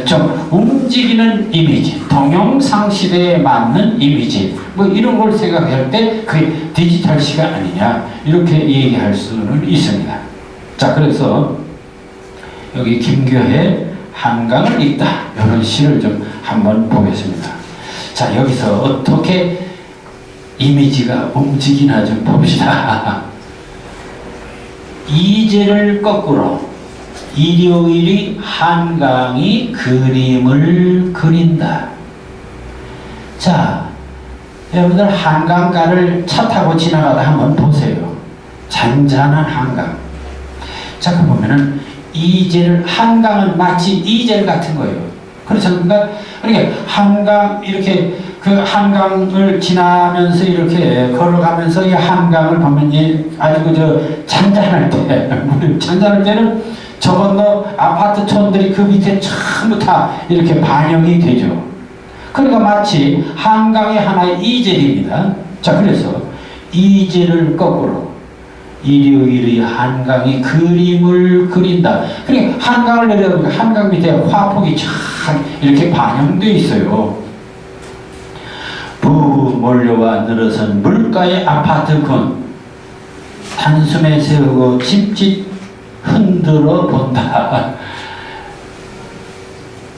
좀 움직이는 이미지, 동영상 시대에 맞는 이미지, 뭐 이런 걸 생각할 때 그게 디지털시가 아니냐, 이렇게 얘기할 수는 있습니다. 자, 그래서 여기 김교의 한강을 읽다, 이런 시를 좀 한번 보겠습니다. 자, 여기서 어떻게 이미지가 움직이나 좀 봅시다. 이제를 거꾸로 일요일이 한강이 그림을 그린다. 자, 여러분들 한강가를 차 타고 지나가다 한번 보세요. 잔잔한 한강. 자, 그 보면은 한강은 마치 이젤 같은 거예요. 그렇지 않습니까? 그러니까 한강, 이렇게 그 한강을 지나면서 이렇게 걸어가면서 이 한강을 보면 아주 잔잔할 때는 저 건너 아파트촌들이 그 밑에 전부 다 이렇게 반영이 되죠. 그러니까 마치 한강의 하나의 이젤입니다. 자, 그래서 이젤을 거꾸로 일요일의 한강이 그림을 그린다. 그러니까 한강을 내려보니까 한강 밑에 화폭이 쫙 이렇게 반영되어 있어요. 부 몰려와 늘어선 물가의 아파트군 단숨에 세우고 집짓 흔들어 본다.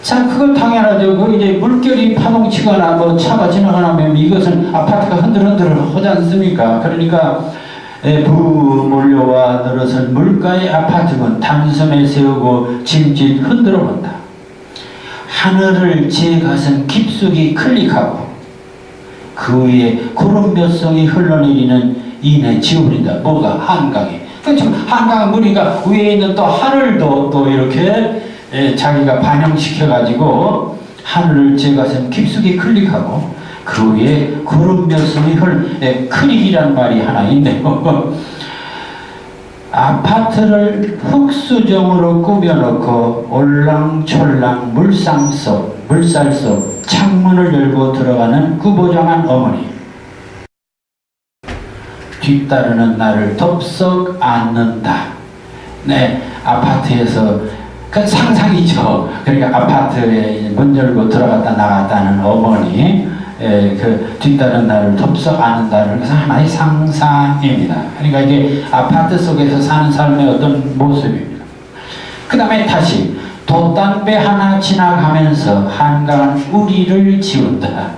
자, 그거 당연하죠. 그 이제 물결이 파동치거나 뭐 차가 지나가면 이것은 아파트가 흔들흔들 하지 않습니까? 그러니까 부 몰려와 늘어선 물가의 아파트군 단숨에 세우고 집짓 흔들어 본다. 하늘을 제 가슴 깊숙이 클릭하고 그 위에 구름 몇 송이 흘러내리는 이내 지워버린다. 뭐가? 한강이. 그렇죠. 한강 무리가 위에 있는 또 하늘도 또 이렇게 자기가 반영시켜가지고 하늘을 제 가슴 깊숙이 클릭하고 그 위에 구름 몇 송이 클릭이란 말이 하나 있네요. 아파트를 흙수정으로 꾸며놓고 올랑촐랑 물살 속 창문을 열고 들어가는 구보장한 어머니. 뒤따르는 나를 덥석 안는다. 네, 아파트에서 그 상상이죠. 그러니까 아파트에 문 열고 들어갔다 나갔다는 어머니, 그 뒤따르는 나를 덥석 안는다는 것은 하나의 상상입니다. 그러니까 이게 아파트 속에서 사는 삶의 어떤 모습입니다. 그 다음에 다시 돛담배 하나 지나가면서 한강은 우리를 지운다.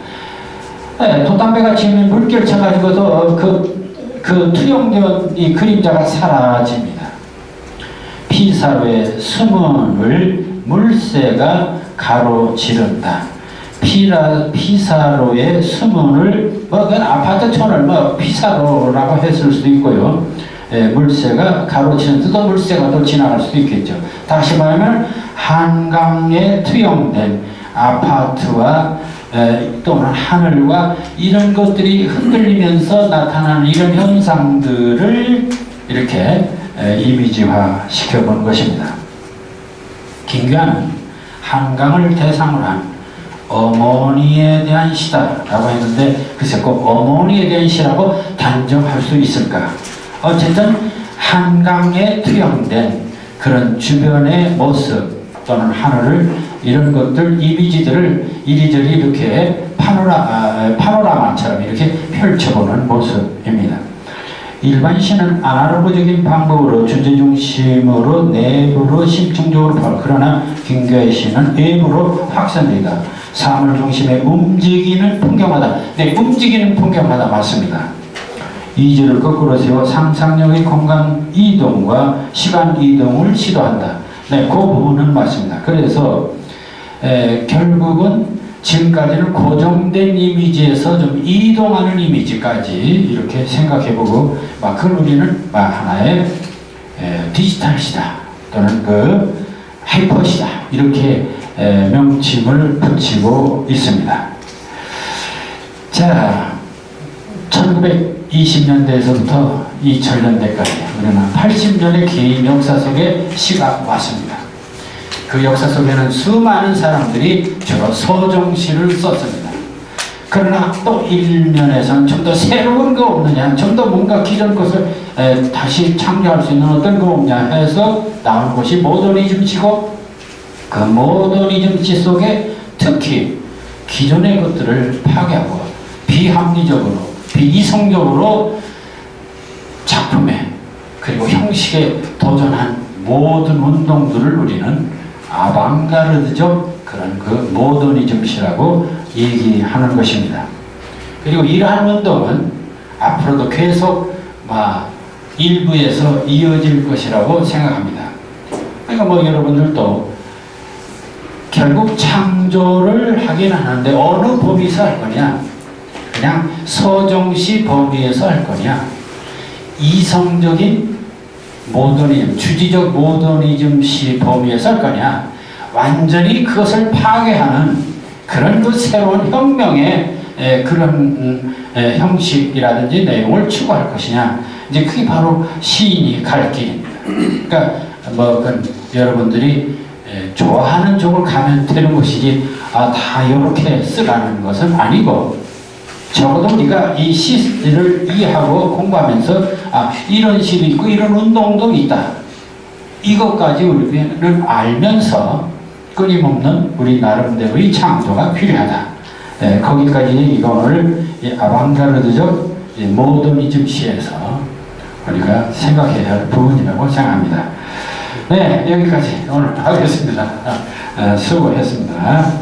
네, 돛담배가 지으면 물결 쳐가지고도 그 투영된 이 그림자가 사라집니다. 피사로의 수문을 물새가 가로지른다. 피사로의 수문을 그 아파트촌을 피사로라고 했을 수도 있고요. 물새가 가로지른 또 물새가 또 지나갈 수도 있겠죠. 다시 말하면 한강에 투영된 아파트와 또는 하늘과 이런 것들이 흔들리면서 나타나는 이런 현상들을 이렇게 이미지화 시켜본 것입니다. 김교환은 한강을 대상으로 한 어머니에 대한 시다라고 했는데 글쎄 꼭 어머니에 대한 시라고 단정할 수 있을까? 어쨌든 한강에 투영된 그런 주변의 모습 또는 하늘을 이런 것들 이미지들을 이리저리 이렇게 파노라마처럼 이렇게 펼쳐보는 모습입니다. 일반 시는 아날로그적인 방법으로 주제 중심으로 내부로 심층적으로 그러나 김교의 시는 외부로 확산되다. 삶을 중심에 움직이는 풍경마다, 네, 움직이는 풍경마다 맞습니다. 이주를 거꾸로 세워 상상력의 공간 이동과 시간 이동을 시도한다. 네, 그 부분은 맞습니다. 그래서 결국은 지금까지는 고정된 이미지에서 좀 이동하는 이미지까지 이렇게 생각해보고 그걸 우리는 하나의 디지털 시다 또는 그 하이퍼 시다 이렇게 명칭을 붙이고 있습니다. 자, 1920년대에서부터 2000년대까지 우리는 80년의 개인 역사 속에 시가 왔습니다. 그 역사 속에는 수많은 사람들이 주로 서정시를 썼습니다. 그러나 또 일면에서는 좀 더 새로운 거 없느냐, 좀 더 뭔가 기존 것을 다시 창조할 수 있는 어떤 거 없냐 해서 나온 것이 모더니즘시고, 그 모더니즘시 속에 특히 기존의 것들을 파괴하고 비합리적으로 비이성적으로 작품에 그리고 형식에 도전한 모든 운동들을 우리는 아방가르드적 그런 그 모더니즘시라고 얘기하는 것입니다. 그리고 이러한 운동은 앞으로도 계속 일부에서 이어질 것이라고 생각합니다. 그러니까 여러분들도 결국 창조를 하긴 하는데 어느 범위에서 할 거냐? 그냥 서정시 범위에서 할 거냐? 이성적인 모더니즘, 주지적 모더니즘시 범위에서 할 거냐? 완전히 그것을 파괴하는 그런 그 새로운 혁명의 그런 형식이라든지 내용을 추구할 것이냐? 이제 그게 바로 시인이 갈 길입니다. 그러니까 여러분들이 좋아하는 쪽을 가면 되는 것이지 다 이렇게 쓰라는 것은 아니고, 적어도 우리가 이 시를 이해하고 공부하면서 이런 시도 있고 이런 운동도 있다. 이것까지 우리는 알면서 끊임없는 우리 나름대로의 창조가 필요하다. 거기까지 오늘 아방가르드적 모더니즘 시에서 우리가 생각해야 할 부분이라고 생각합니다. 네, 여기까지 오늘 하겠습니다. 수고했습니다.